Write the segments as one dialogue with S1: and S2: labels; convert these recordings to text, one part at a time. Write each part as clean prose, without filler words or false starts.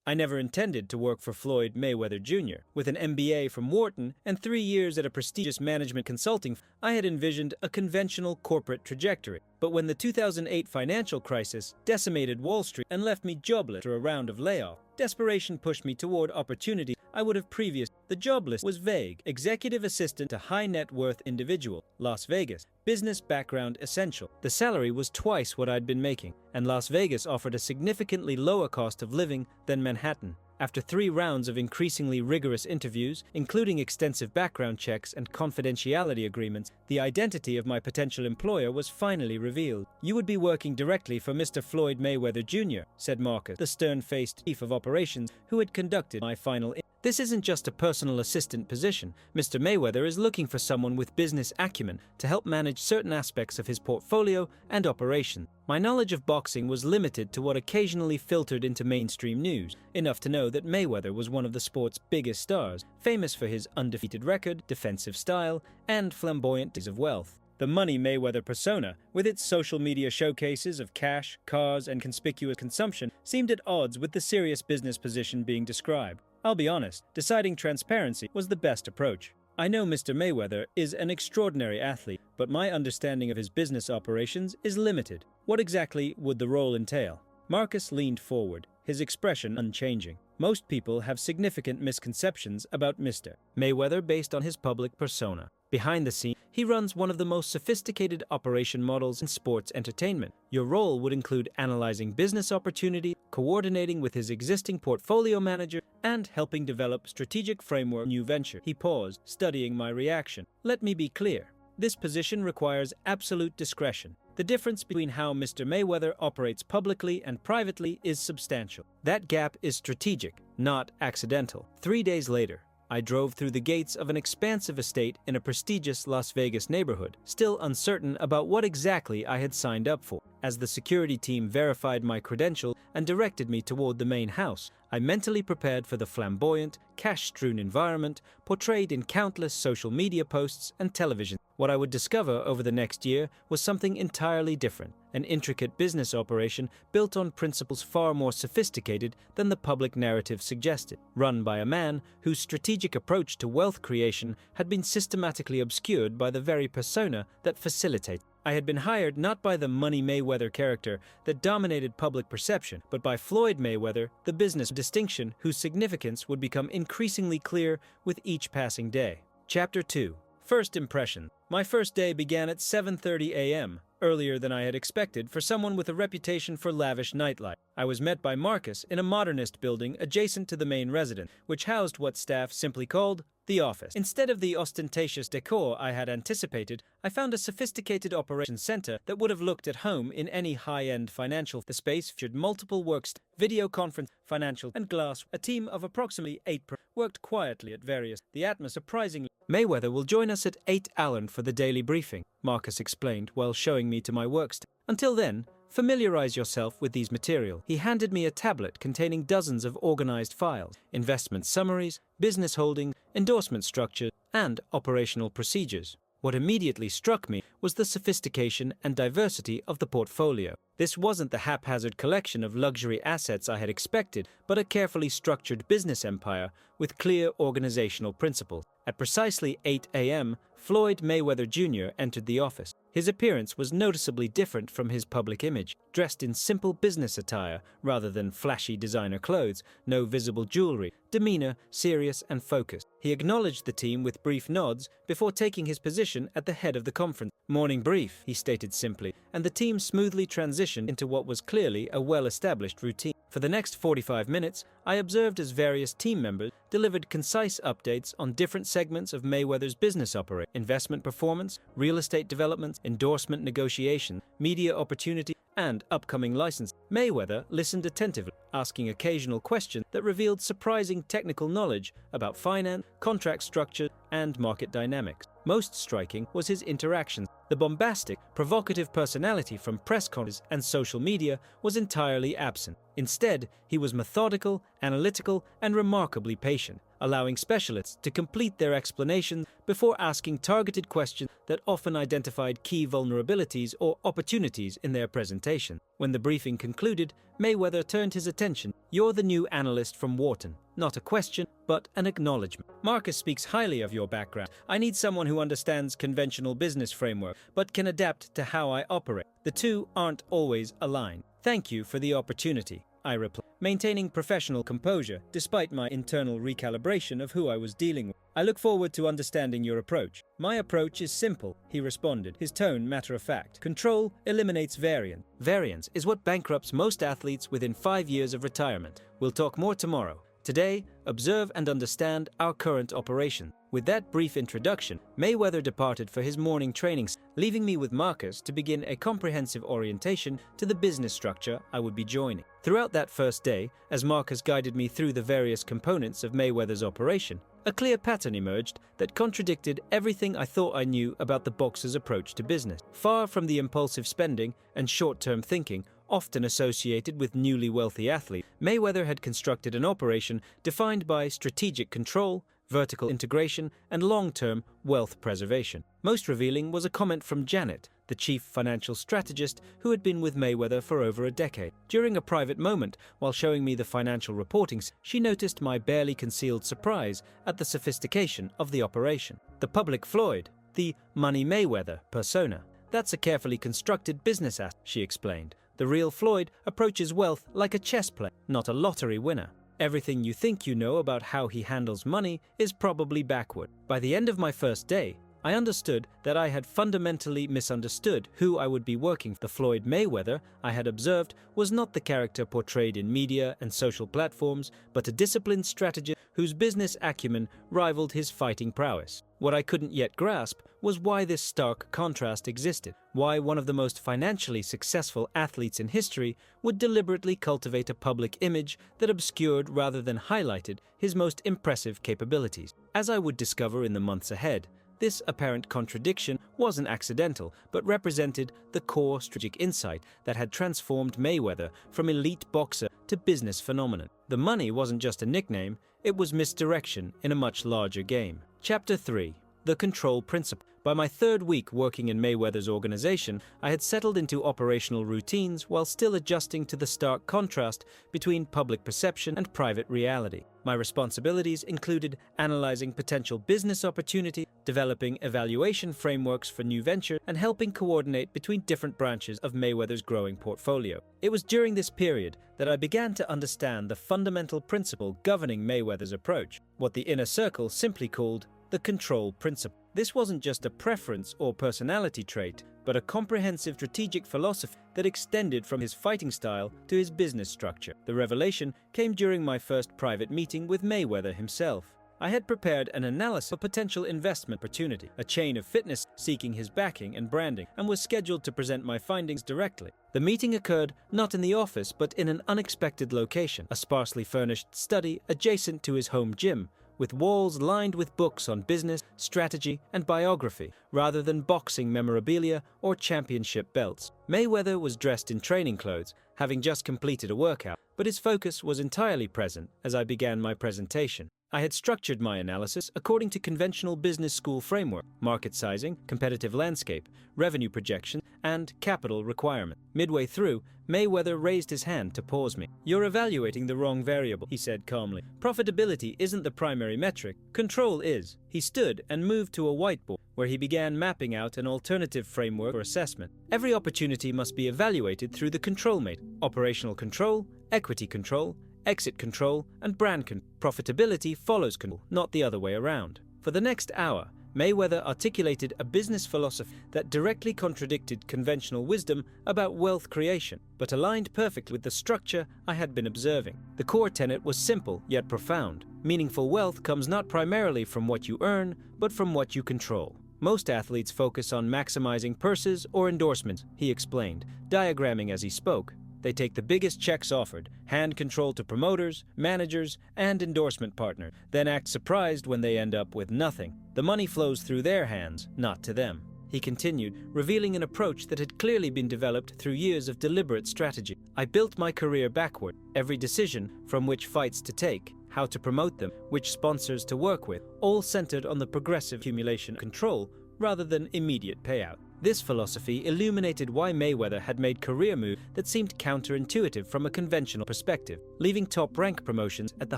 S1: I never intended to work for Floyd Mayweather Jr. With an MBA from Wharton and 3 years at a prestigious management consulting firm, I had envisioned a conventional corporate trajectory. But when the 2008 financial crisis decimated Wall Street and left me jobless after a round of layoffs, desperation pushed me toward opportunities I would have previously. The job list was vague: executive assistant to high net worth individual, Las Vegas, business background essential. The salary was twice what I'd been making, and Las Vegas offered a significantly lower cost of living than Manhattan. After 3 rounds of increasingly rigorous interviews, including extensive background checks and confidentiality agreements, the identity of my potential employer was finally revealed. "You would be working directly for Mr. Floyd Mayweather Jr.," said Marcus, the stern-faced chief of operations who had conducted my final interview. "This isn't just a personal assistant position. Mr. Mayweather is looking for someone with business acumen to help manage certain aspects of his portfolio and operation." My knowledge of boxing was limited to what occasionally filtered into mainstream news, enough to know that Mayweather was one of the sport's biggest stars, famous for his undefeated record, defensive style, and flamboyant days of wealth. The Money Mayweather persona, with its social media showcases of cash, cars, and conspicuous consumption, seemed at odds with the serious business position being described. I'll be honest, deciding transparency was the best approach. I know Mr. Mayweather is an extraordinary athlete, but my understanding of his business operations is limited. What exactly would the role entail? Marcus leaned forward, his expression unchanging. Most people have significant misconceptions about Mr. Mayweather based on his public persona. Behind the scenes, he runs one of the most sophisticated operation models in sports entertainment. Your role would include analyzing business opportunity, coordinating with his existing portfolio manager, and helping develop strategic framework for new venture. He paused, studying my reaction. Let me be clear. This position requires absolute discretion. The difference between how Mr. Mayweather operates publicly and privately is substantial. That gap is strategic, not accidental. 3 days later, I drove through the gates of an expansive estate in a prestigious Las Vegas neighborhood, still uncertain about what exactly I had signed up for. As the security team verified my credentials and directed me toward the main house, I mentally prepared for the flamboyant, cash-strewn environment portrayed in countless social media posts and television. What I would discover over the next year was something entirely different, an intricate business operation built on principles far more sophisticated than the public narrative suggested, run by a man whose strategic approach to wealth creation had been systematically obscured by the very persona that facilitated. I had been hired not by the Money Mayweather character that dominated public perception, but by Floyd Mayweather, the business distinction whose significance would become increasingly clear with each passing day. Chapter 2. First Impression. My first day began at 7:30 a.m., earlier than I had expected for someone with a reputation for lavish nightlife. I was met by Marcus in a modernist building adjacent to the main residence, which housed what staff simply called the office. Instead of the ostentatious decor I had anticipated, I found a sophisticated operations center that would have looked at home in any high-end financial. The space featured multiple workstations, video conference, financial, and glass. A team of approximately 8 worked quietly at various. The atmosphere surprisingly. "Mayweather will join us at 8 Allen for the daily briefing," Marcus explained while showing me to my workstation. "Until then, familiarize yourself with these materials." He handed me a tablet containing dozens of organized files, investment summaries, business holdings, endorsement structures, and operational procedures. What immediately struck me was the sophistication and diversity of the portfolio. This wasn't the haphazard collection of luxury assets I had expected, but a carefully structured business empire with clear organizational principles. At precisely 8 a.m., Floyd Mayweather Jr. entered the office. His appearance was noticeably different from his public image, dressed in simple business attire rather than flashy designer clothes, no visible jewelry, demeanor serious and focused. He acknowledged the team with brief nods before taking his position at the head of the conference. "Morning brief," he stated simply, and the team smoothly transitioned into what was clearly a well-established routine. For the next 45 minutes, I observed as various team members delivered concise updates on different segments of Mayweather's business operation: investment performance, real estate developments, endorsement negotiation, media opportunity, and upcoming license. Mayweather listened attentively, asking occasional questions that revealed surprising technical knowledge about finance, contract structure, and market dynamics. Most striking was his interactions. The bombastic, provocative personality from press conferences and social media was entirely absent. Instead, he was methodical analytical, and remarkably patient, allowing specialists to complete their explanation before asking targeted questions that often identified key vulnerabilities or opportunities in their presentation. When the briefing concluded, Mayweather turned his attention. "You're the new analyst from Wharton. Not a question, but an acknowledgement. Marcus speaks highly of your background. I need someone who understands conventional business framework, but can adapt to how I operate. The two aren't always aligned. Thank you for the opportunity," I replied, maintaining professional composure despite my internal recalibration of who I was dealing with. "I look forward to understanding your approach." "My approach is simple," he responded, his tone matter-of-fact. "Control eliminates variance. Variance is what bankrupts most athletes within 5 years of retirement. We'll talk more tomorrow. Today, observe and understand our current operation." With that brief introduction, Mayweather departed for his morning training, leaving me with Marcus to begin a comprehensive orientation to the business structure I would be joining. Throughout that first day, as Marcus guided me through the various components of Mayweather's operation, a clear pattern emerged that contradicted everything I thought I knew about the boxer's approach to business. Far from the impulsive spending and short-term thinking often associated with newly wealthy athletes, Mayweather had constructed an operation defined by strategic control, vertical integration, and long-term wealth preservation. Most revealing was a comment from Janet, the chief financial strategist who had been with Mayweather for over a decade. During a private moment, while showing me the financial reportings, she noticed my barely concealed surprise at the sophistication of the operation. "The public Floyd, the Money Mayweather persona. That's a carefully constructed business asset," she explained. "The real Floyd approaches wealth like a chess player, not a lottery winner. Everything you think you know about how he handles money is probably backward." By the end of my first day, I understood that I had fundamentally misunderstood who I would be working for. The Floyd Mayweather I had observed was not the character portrayed in media and social platforms, but a disciplined strategist whose business acumen rivaled his fighting prowess. What I couldn't yet grasp was why this stark contrast existed, why one of the most financially successful athletes in history would deliberately cultivate a public image that obscured rather than highlighted his most impressive capabilities. As I would discover in the months ahead, this apparent contradiction wasn't accidental, but represented the core strategic insight that had transformed Mayweather from elite boxer to business phenomenon. The money wasn't just a nickname, it was misdirection in a much larger game. Chapter 3. The Control Principle. By my third week working in Mayweather's organization, I had settled into operational routines while still adjusting to the stark contrast between public perception and private reality. My responsibilities included analyzing potential business opportunities, developing evaluation frameworks for new ventures, and helping coordinate between different branches of Mayweather's growing portfolio. It was during this period that I began to understand the fundamental principle governing Mayweather's approach, what the inner circle simply called the control principle. This wasn't just a preference or personality trait, but a comprehensive strategic philosophy that extended from his fighting style to his business structure. The revelation came during my first private meeting with Mayweather himself. I had prepared an analysis of potential investment opportunity, a chain of fitness seeking his backing and branding, and was scheduled to present my findings directly. The meeting occurred not in the office, but in an unexpected location, a sparsely furnished study adjacent to his home gym, with walls lined with books on business, strategy, and biography, rather than boxing memorabilia or championship belts. Mayweather was dressed in training clothes, having just completed a workout, but his focus was entirely present as I began my presentation. I had structured my analysis according to conventional business school framework: market sizing, competitive landscape, revenue projection, and capital requirement. Midway through, Mayweather raised his hand to pause me. "You're evaluating the wrong variable," he said calmly. "Profitability isn't the primary metric. Control is." He stood and moved to a whiteboard, where he began mapping out an alternative framework for assessment. "Every opportunity must be evaluated through the control matrix: operational control, equity control, exit control, and brand control. Profitability follows control, not the other way around." For the next hour, Mayweather articulated a business philosophy that directly contradicted conventional wisdom about wealth creation, but aligned perfectly with the structure I had been observing. The core tenet was simple yet profound. Meaningful wealth comes not primarily from what you earn, but from what you control. Most athletes focus on maximizing purses or endorsements, he explained, diagramming as he spoke. They take the biggest checks offered, hand control to promoters, managers, and endorsement partners, then act surprised when they end up with nothing. The money flows through their hands, not to them. he continued, revealing an approach that had clearly been developed through years of deliberate strategy. I built my career backward. Every decision, from which fights to take, how to promote them, which sponsors to work with, all centered on the progressive accumulation of control rather than immediate payout. This philosophy illuminated why Mayweather had made career moves that seemed counterintuitive from a conventional perspective, leaving top-rank promotions at the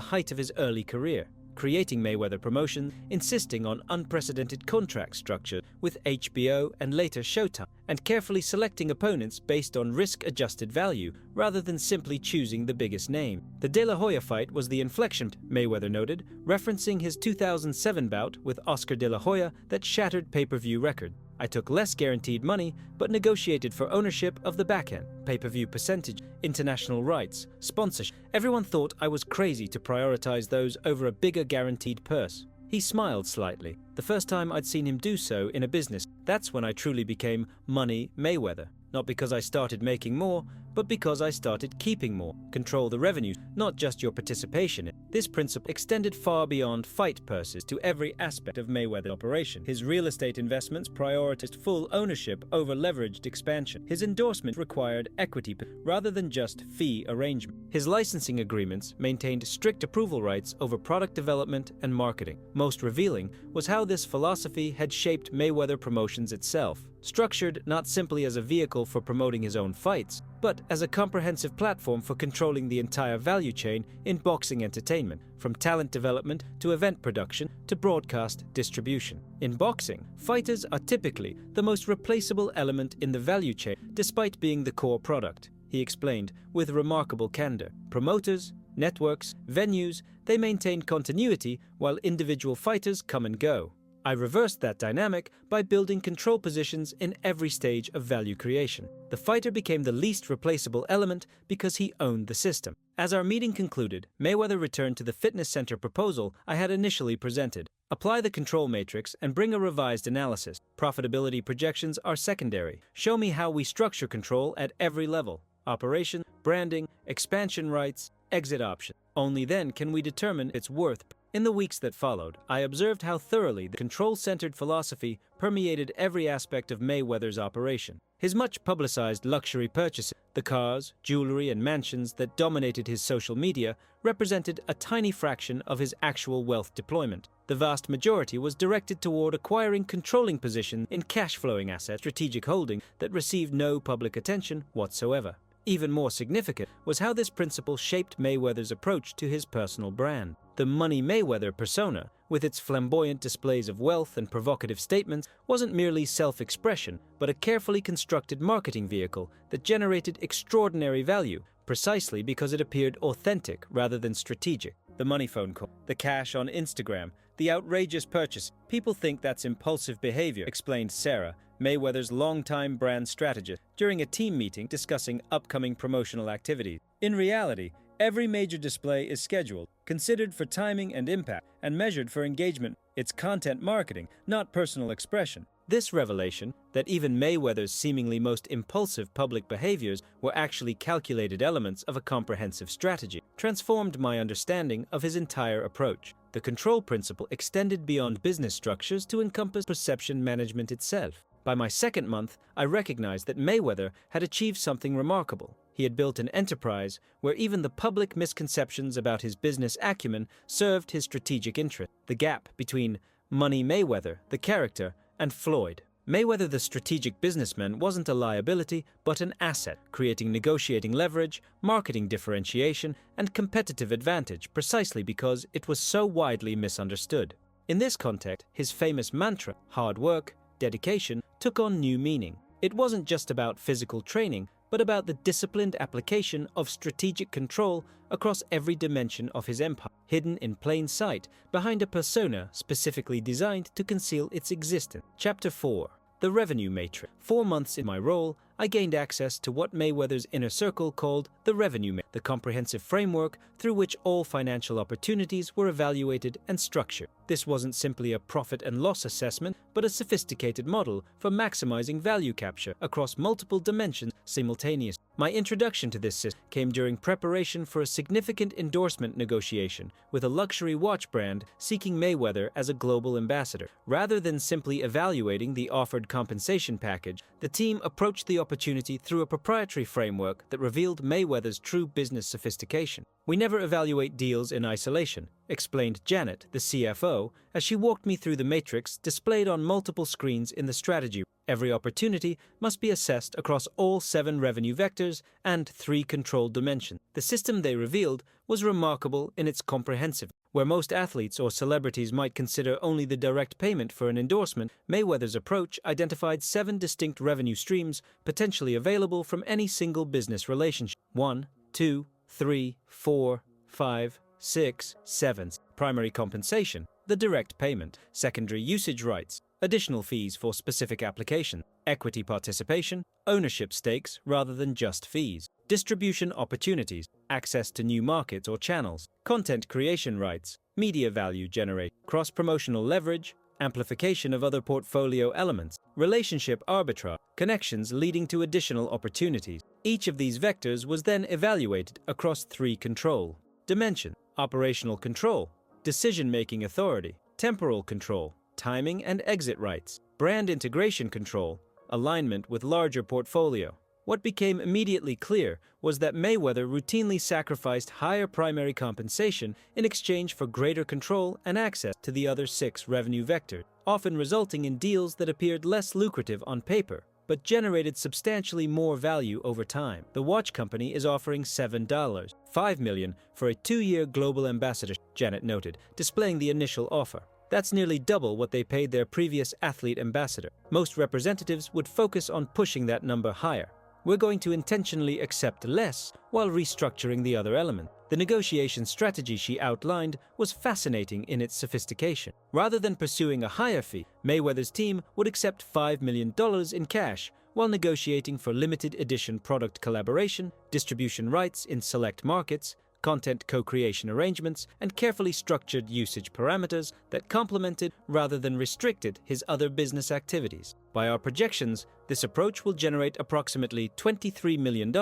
S1: height of his early career, creating Mayweather Promotions, insisting on unprecedented contract structure with HBO and later Showtime, and carefully selecting opponents based on risk-adjusted value rather than simply choosing the biggest name. The De La Hoya fight was the inflection, Mayweather noted, referencing his 2007 bout with Oscar De La Hoya that shattered pay-per-view record. I took less guaranteed money, but negotiated for ownership of the backend, pay-per-view percentage, international rights, sponsorship. Everyone thought I was crazy to prioritize those over a bigger guaranteed purse. He smiled slightly, the first time I'd seen him do so in a business. That's when I truly became Money Mayweather. Not because I started making more, but because I started keeping more. Control the revenue, not just your participation in. This principle extended far beyond fight purses to every aspect of Mayweather's operation. His real estate investments prioritized full ownership over leveraged expansion. His endorsement required equity rather than just fee arrangement. His licensing agreements maintained strict approval rights over product development and marketing. Most revealing was how this philosophy had shaped Mayweather Promotions itself. Structured not simply as a vehicle for promoting his own fights, but as a comprehensive platform for controlling the entire value chain in boxing entertainment, from talent development to event production to broadcast distribution. In boxing, fighters are typically the most replaceable element in the value chain, despite being the core product, he explained with remarkable candor. Promoters, networks, venues, they maintain continuity while individual fighters come and go. I reversed that dynamic by building control positions in every stage of value creation. The fighter became the least replaceable element because he owned the system. As our meeting concluded, Mayweather returned to the fitness center proposal I had initially presented. Apply the control matrix and bring a revised analysis. Profitability projections are secondary. Show me how we structure control at every level: operation, branding, expansion rights, exit options. Only then can we determine its worth. In the weeks that followed, I observed how thoroughly the control-centered philosophy permeated every aspect of Mayweather's operation. His much-publicized luxury purchases, the cars, jewelry, and mansions that dominated his social media, represented a tiny fraction of his actual wealth deployment. The vast majority was directed toward acquiring controlling positions in cash-flowing assets, strategic holding that received no public attention whatsoever. Even more significant was how this principle shaped Mayweather's approach to his personal brand. The Money Mayweather persona, with its flamboyant displays of wealth and provocative statements, wasn't merely self-expression, but a carefully constructed marketing vehicle that generated extraordinary value precisely because it appeared authentic rather than strategic. The money phone call, the cash on Instagram, the outrageous purchase. People think that's impulsive behavior, explained Sarah, Mayweather's longtime brand strategist, during a team meeting discussing upcoming promotional activities. In reality, every major display is scheduled, considered for timing and impact, and measured for engagement. It's content marketing, not personal expression. This revelation, that even Mayweather's seemingly most impulsive public behaviors were actually calculated elements of a comprehensive strategy, transformed my understanding of his entire approach. The control principle extended beyond business structures to encompass perception management itself. By my second month, I recognized that Mayweather had achieved something remarkable. He had built an enterprise where even the public misconceptions about his business acumen served his strategic interest. The gap between Money Mayweather, the character, and Floyd. Mayweather, the strategic businessman, wasn't a liability, but an asset, creating negotiating leverage, marketing differentiation, and competitive advantage precisely because it was so widely misunderstood. In this context, his famous mantra, hard work, dedication, took on new meaning. It wasn't just about physical training, but about the disciplined application of strategic control across every dimension of his empire, hidden in plain sight behind a persona specifically designed to conceal its existence. Chapter 4. The Revenue Matrix. 4 months in my role, I gained access to what Mayweather's inner circle called the Revenue Matrix, the comprehensive framework through which all financial opportunities were evaluated and structured. This wasn't simply a profit and loss assessment, but a sophisticated model for maximizing value capture across multiple dimensions simultaneously. My introduction to this system came during preparation for a significant endorsement negotiation with a luxury watch brand seeking Mayweather as a global ambassador. Rather than simply evaluating the offered compensation package, the team approached the opportunity through a proprietary framework that revealed Mayweather's true business sophistication. "We never evaluate deals in isolation," explained Janet, the CFO, as she walked me through the matrix displayed on multiple screens in the strategy. Every opportunity must be assessed across all 7 revenue vectors and 3 controlled dimensions. The system they revealed was remarkable in its comprehensiveness. Where most athletes or celebrities might consider only the direct payment for an endorsement, Mayweather's approach identified 7 distinct revenue streams potentially available from any single business relationship. 1, 2, 3, 4, 5, 6, 7. Primary compensation, the direct payment. Secondary usage rights, additional fees for specific application. Equity participation, ownership stakes rather than just fees. Distribution opportunities, access to new markets or channels. Content creation rights, media value generation. Cross-promotional leverage, amplification of other portfolio elements. Relationship arbitrage, connections leading to additional opportunities. Each of these vectors was then evaluated across 3 control dimensions: operational control, decision-making authority, temporal control, timing and exit rights, brand integration control, alignment with larger portfolio. What became immediately clear was that Mayweather routinely sacrificed higher primary compensation in exchange for greater control and access to the other 6 revenue vectors, often resulting in deals that appeared less lucrative on paper, but generated substantially more value over time. The watch company is offering $7.5 million for a 2-year global ambassadorship, Janet noted, displaying the initial offer. That's nearly double what they paid their previous athlete ambassador. Most representatives would focus on pushing that number higher. "We're going to intentionally accept less while restructuring the other element." The negotiation strategy she outlined was fascinating in its sophistication. Rather than pursuing a higher fee, Mayweather's team would accept $5 million in cash while negotiating for limited edition product collaboration, distribution rights in select markets, content co-creation arrangements, and carefully structured usage parameters that complemented rather than restricted his other business activities. By our projections, this approach will generate approximately $23 million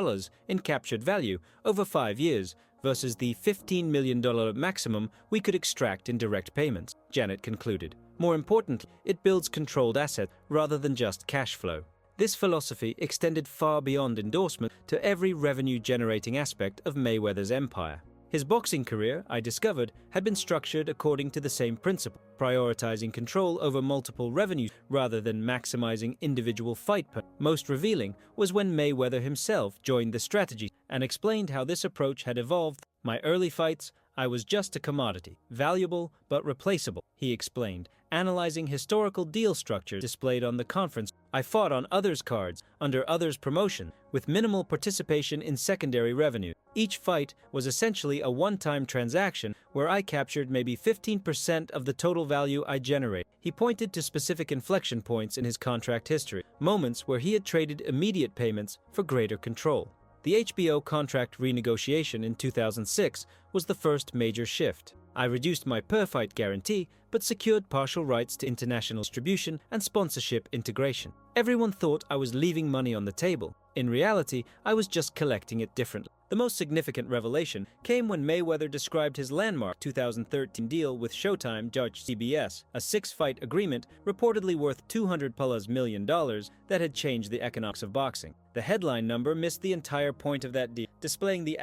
S1: in captured value over 5 years versus the $15 million maximum we could extract in direct payments, Janet concluded. More importantly, it builds controlled assets rather than just cash flow. This philosophy extended far beyond endorsement to every revenue-generating aspect of Mayweather's empire. His boxing career, I discovered, had been structured according to the same principle, prioritizing control over multiple revenues rather than maximizing individual fight. Most revealing was when Mayweather himself joined the strategy and explained how this approach had evolved. "My early fights, I was just a commodity, valuable but replaceable," he explained, analyzing historical deal structures displayed on the conference. "I fought on others' cards, under others' promotion, with minimal participation in secondary revenue. Each fight was essentially a one-time transaction where I captured maybe 15% of the total value I generated." He pointed to specific inflection points in his contract history, moments where he had traded immediate payments for greater control. The HBO contract renegotiation in 2006 was the first major shift. "I reduced my per-fight guarantee, but secured partial rights to international distribution and sponsorship integration. Everyone thought I was leaving money on the table. In reality, I was just collecting it differently." The most significant revelation came when Mayweather described his landmark 2013 deal with Showtime Judge CBS, a 6-fight agreement reportedly worth $200+ million that had changed the economics of boxing. The headline number missed the entire point of that deal, displaying the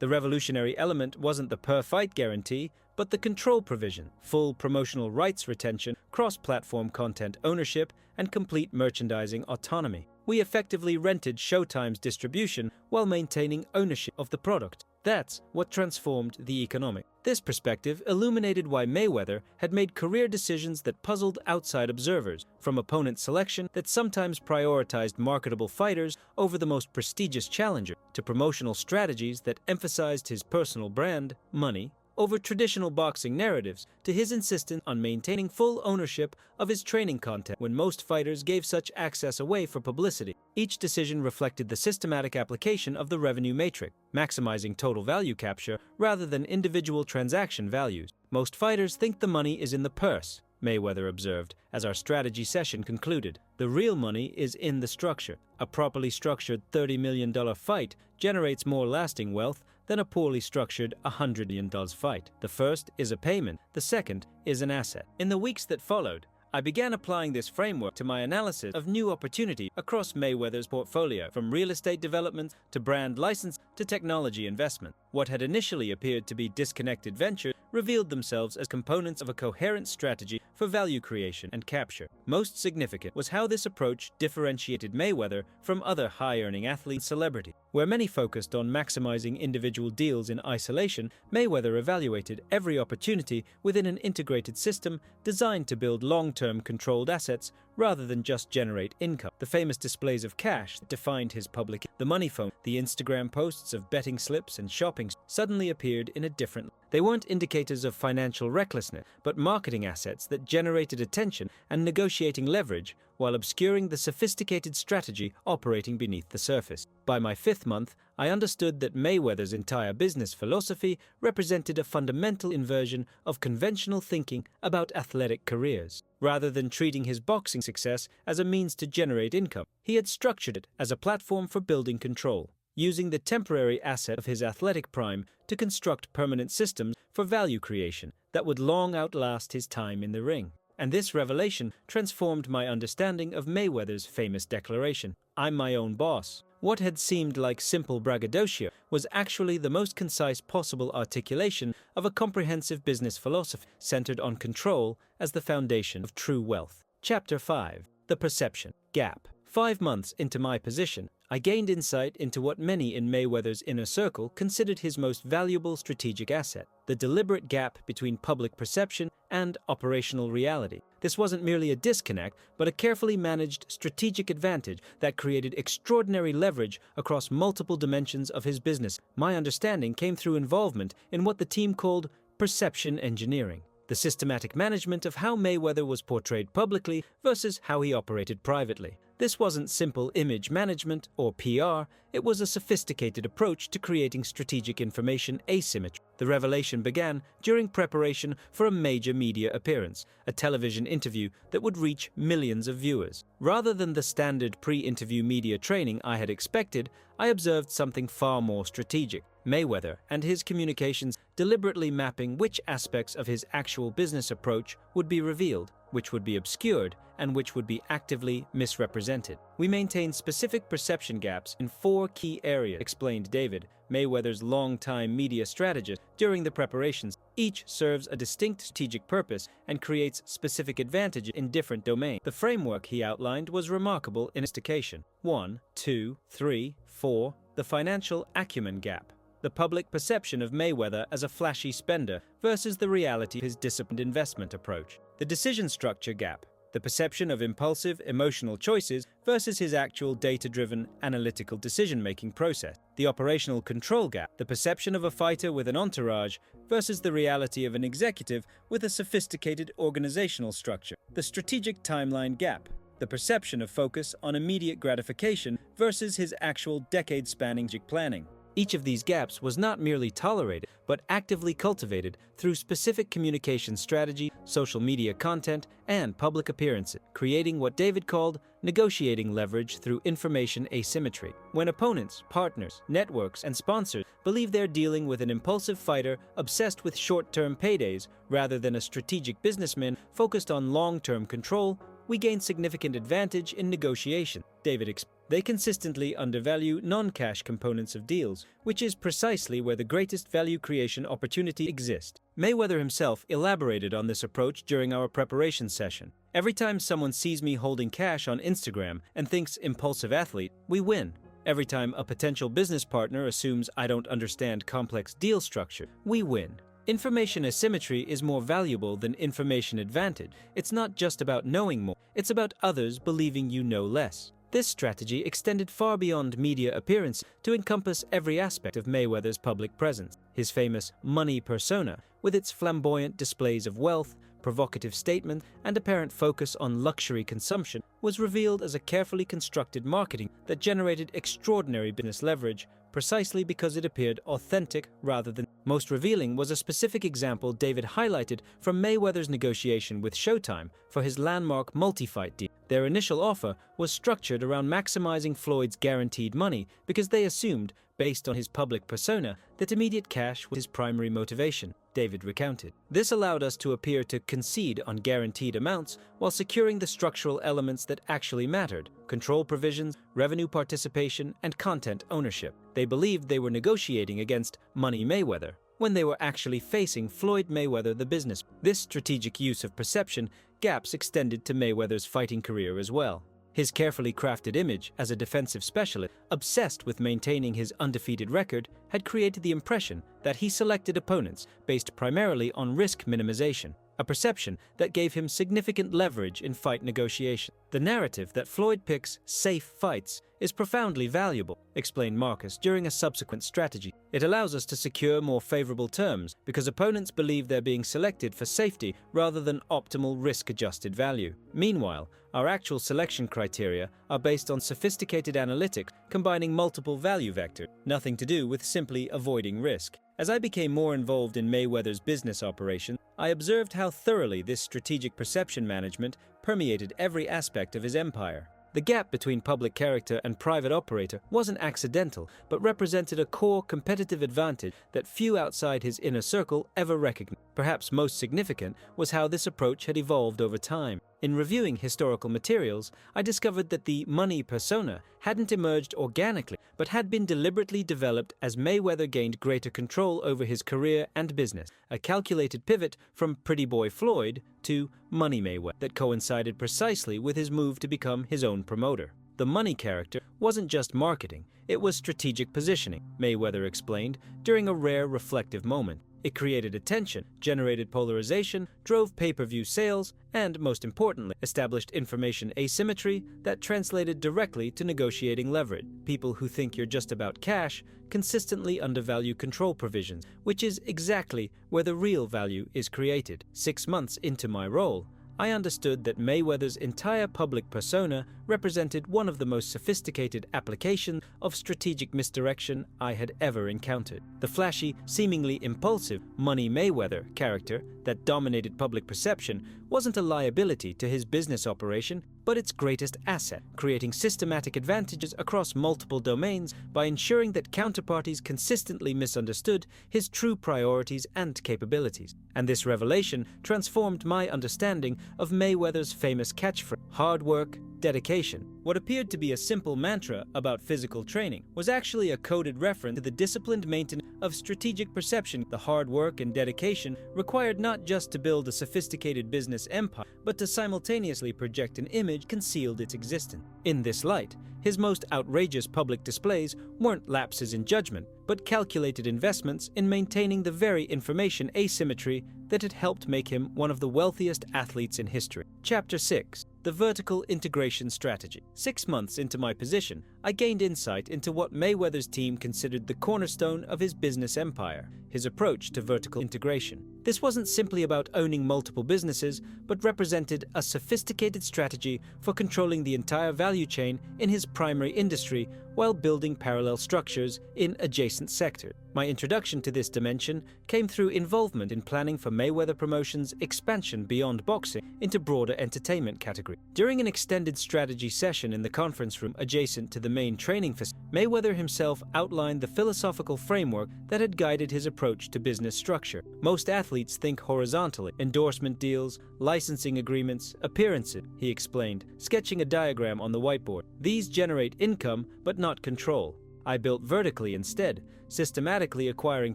S1: revolutionary element wasn't the per-fight guarantee, but the control provision, full promotional rights retention, cross-platform content ownership, and complete merchandising autonomy. "We effectively rented Showtime's distribution while maintaining ownership of the product. That's what transformed the economic." This perspective illuminated why Mayweather had made career decisions that puzzled outside observers, from opponent selection that sometimes prioritized marketable fighters over the most prestigious challenger, to promotional strategies that emphasized his personal brand, money, over traditional boxing narratives to his insistence on maintaining full ownership of his training content when most fighters gave such access away for publicity. Each decision reflected the systematic application of the revenue matrix, maximizing total value capture rather than individual transaction values. Most fighters think the money is in the purse, Mayweather observed, as our strategy session concluded. The real money is in the structure. A properly structured $30 million fight generates more lasting wealth than a poorly structured $100 million fight. The first is a payment, the second is an asset. In the weeks that followed, I began applying this framework to my analysis of new opportunity across Mayweather's portfolio, from real estate development to brand license to technology investment. What had initially appeared to be disconnected ventures revealed themselves as components of a coherent strategy for value creation and capture. Most significant was how this approach differentiated Mayweather from other high-earning athletes and celebrities. Where many focused on maximizing individual deals in isolation, Mayweather evaluated every opportunity within an integrated system designed to build long-term controlled assets rather than just generate income. The famous displays of cash that defined his public, the money phone, the Instagram posts of betting slips and shopping suddenly appeared in a different light. They weren't indicators of financial recklessness, but marketing assets that generated attention and negotiating leverage while obscuring the sophisticated strategy operating beneath the surface. By my 5th month, I understood that Mayweather's entire business philosophy represented a fundamental inversion of conventional thinking about athletic careers. Rather than treating his boxing success as a means to generate income, he had structured it as a platform for building control, using the temporary asset of his athletic prime to construct permanent systems for value creation that would long outlast his time in the ring. And this revelation transformed my understanding of Mayweather's famous declaration, "I'm my own boss." What had seemed like simple braggadocio was actually the most concise possible articulation of a comprehensive business philosophy centered on control as the foundation of true wealth. Chapter 5. The Perception Gap. 5 months into my position, I gained insight into what many in Mayweather's inner circle considered his most valuable strategic asset: the deliberate gap between public perception and operational reality. This wasn't merely a disconnect, but a carefully managed strategic advantage that created extraordinary leverage across multiple dimensions of his business. My understanding came through involvement in what the team called perception engineering, the systematic management of how Mayweather was portrayed publicly versus how he operated privately. This wasn't simple image management or PR, it was a sophisticated approach to creating strategic information asymmetry. The revelation began during preparation for a major media appearance, a television interview that would reach millions of viewers. Rather than the standard pre-interview media training I had expected, I observed something far more strategic. Mayweather and his communications deliberately mapping which aspects of his actual business approach would be revealed, which would be obscured, and which would be actively misrepresented. We maintained specific perception gaps in 4 key areas, explained David, Mayweather's longtime media strategist, during the preparations. Each serves a distinct strategic purpose and creates specific advantages in different domains. The framework he outlined was remarkable in sophistication. 1, 2, 3, 4. The financial acumen gap. The public perception of Mayweather as a flashy spender versus the reality of his disciplined investment approach. The decision structure gap. The perception of impulsive, emotional choices versus his actual data-driven, analytical decision-making process. The operational control gap. The perception of a fighter with an entourage versus the reality of an executive with a sophisticated organizational structure. The strategic timeline gap. The perception of focus on immediate gratification versus his actual decade-spanning planning. Each of these gaps was not merely tolerated, but actively cultivated through specific communication strategy, social media content, and public appearances, creating what David called negotiating leverage through information asymmetry. When opponents, partners, networks, and sponsors believe they're dealing with an impulsive fighter obsessed with short-term paydays rather than a strategic businessman focused on long-term control, we gain significant advantage in negotiation, David explained. They consistently undervalue non-cash components of deals, which is precisely where the greatest value creation opportunity exists. Mayweather himself elaborated on this approach during our preparation session. Every time someone sees me holding cash on Instagram and thinks impulsive athlete, we win. Every time a potential business partner assumes I don't understand complex deal structure, we win. Information asymmetry is more valuable than information advantage. It's not just about knowing more, it's about others believing you know less. This strategy extended far beyond media appearance to encompass every aspect of Mayweather's public presence. His famous money persona, with its flamboyant displays of wealth, provocative statements, and apparent focus on luxury consumption, was revealed as a carefully constructed marketing that generated extraordinary business leverage precisely because it appeared authentic rather than. Most revealing was a specific example David highlighted from Mayweather's negotiation with Showtime for his landmark multi-fight deal. Their initial offer was structured around maximizing Floyd's guaranteed money because they assumed, based on his public persona, that immediate cash was his primary motivation, David recounted. This allowed us to appear to concede on guaranteed amounts while securing the structural elements that actually mattered: control provisions, revenue participation, and content ownership. They believed they were negotiating against Money Mayweather when they were actually facing Floyd Mayweather, the business. This strategic use of perception gaps extended to Mayweather's fighting career as well. His carefully crafted image as a defensive specialist, obsessed with maintaining his undefeated record, had created the impression that he selected opponents based primarily on risk minimization, a perception that gave him significant leverage in fight negotiation. The narrative that Floyd picks safe fights is profoundly valuable, explained Marcus during a subsequent strategy. It allows us to secure more favorable terms because opponents believe they're being selected for safety rather than optimal risk-adjusted value. Meanwhile, our actual selection criteria are based on sophisticated analytics combining multiple value vectors, nothing to do with simply avoiding risk. As I became more involved in Mayweather's business operation, I observed how thoroughly this strategic perception management permeated every aspect of his empire. The gap between public character and private operator wasn't accidental, but represented a core competitive advantage that few outside his inner circle ever recognized. Perhaps most significant was how this approach had evolved over time. In reviewing historical materials, I discovered that the money persona hadn't emerged organically, but had been deliberately developed as Mayweather gained greater control over his career and business, a calculated pivot from Pretty Boy Floyd to Money Mayweather that coincided precisely with his move to become his own promoter. The money character wasn't just marketing, it was strategic positioning, Mayweather explained during a rare reflective moment. It created attention, generated polarization, drove pay-per-view sales, and, most importantly, established information asymmetry that translated directly to negotiating leverage. People who think you're just about cash consistently undervalue control provisions, which is exactly where the real value is created. 6 months into my role, I understood that Mayweather's entire public persona represented one of the most sophisticated applications of strategic misdirection I had ever encountered. The flashy, seemingly impulsive Money Mayweather character that dominated public perception wasn't a liability to his business operation, but its greatest asset, creating systematic advantages across multiple domains by ensuring that counterparties consistently misunderstood his true priorities and capabilities. And this revelation transformed my understanding of Mayweather's famous catchphrase, hard work, dedication. What appeared to be a simple mantra about physical training was actually a coded reference to the disciplined maintenance of strategic perception. The hard work and dedication required not just to build a sophisticated business empire, but to simultaneously project an image concealed its existence. In this light, his most outrageous public displays weren't lapses in judgment, but calculated investments in maintaining the very information asymmetry that had helped make him one of the wealthiest athletes in history. Chapter 6. The Vertical Integration Strategy. 6 months into my position, I gained insight into what Mayweather's team considered the cornerstone of his business empire, his approach to vertical integration. This wasn't simply about owning multiple businesses, but represented a sophisticated strategy for controlling the entire value chain in his primary industry while building parallel structures in adjacent sectors. My introduction to this dimension came through involvement in planning for Mayweather Promotions' expansion beyond boxing into broader entertainment category. During an extended strategy session in the conference room adjacent to the main training facility, Mayweather himself outlined the philosophical framework that had guided his approach to business structure. Most athletes think horizontally: endorsement deals, licensing agreements, appearances, he explained, sketching a diagram on the whiteboard. These generate income, but not control. I built vertically instead, systematically acquiring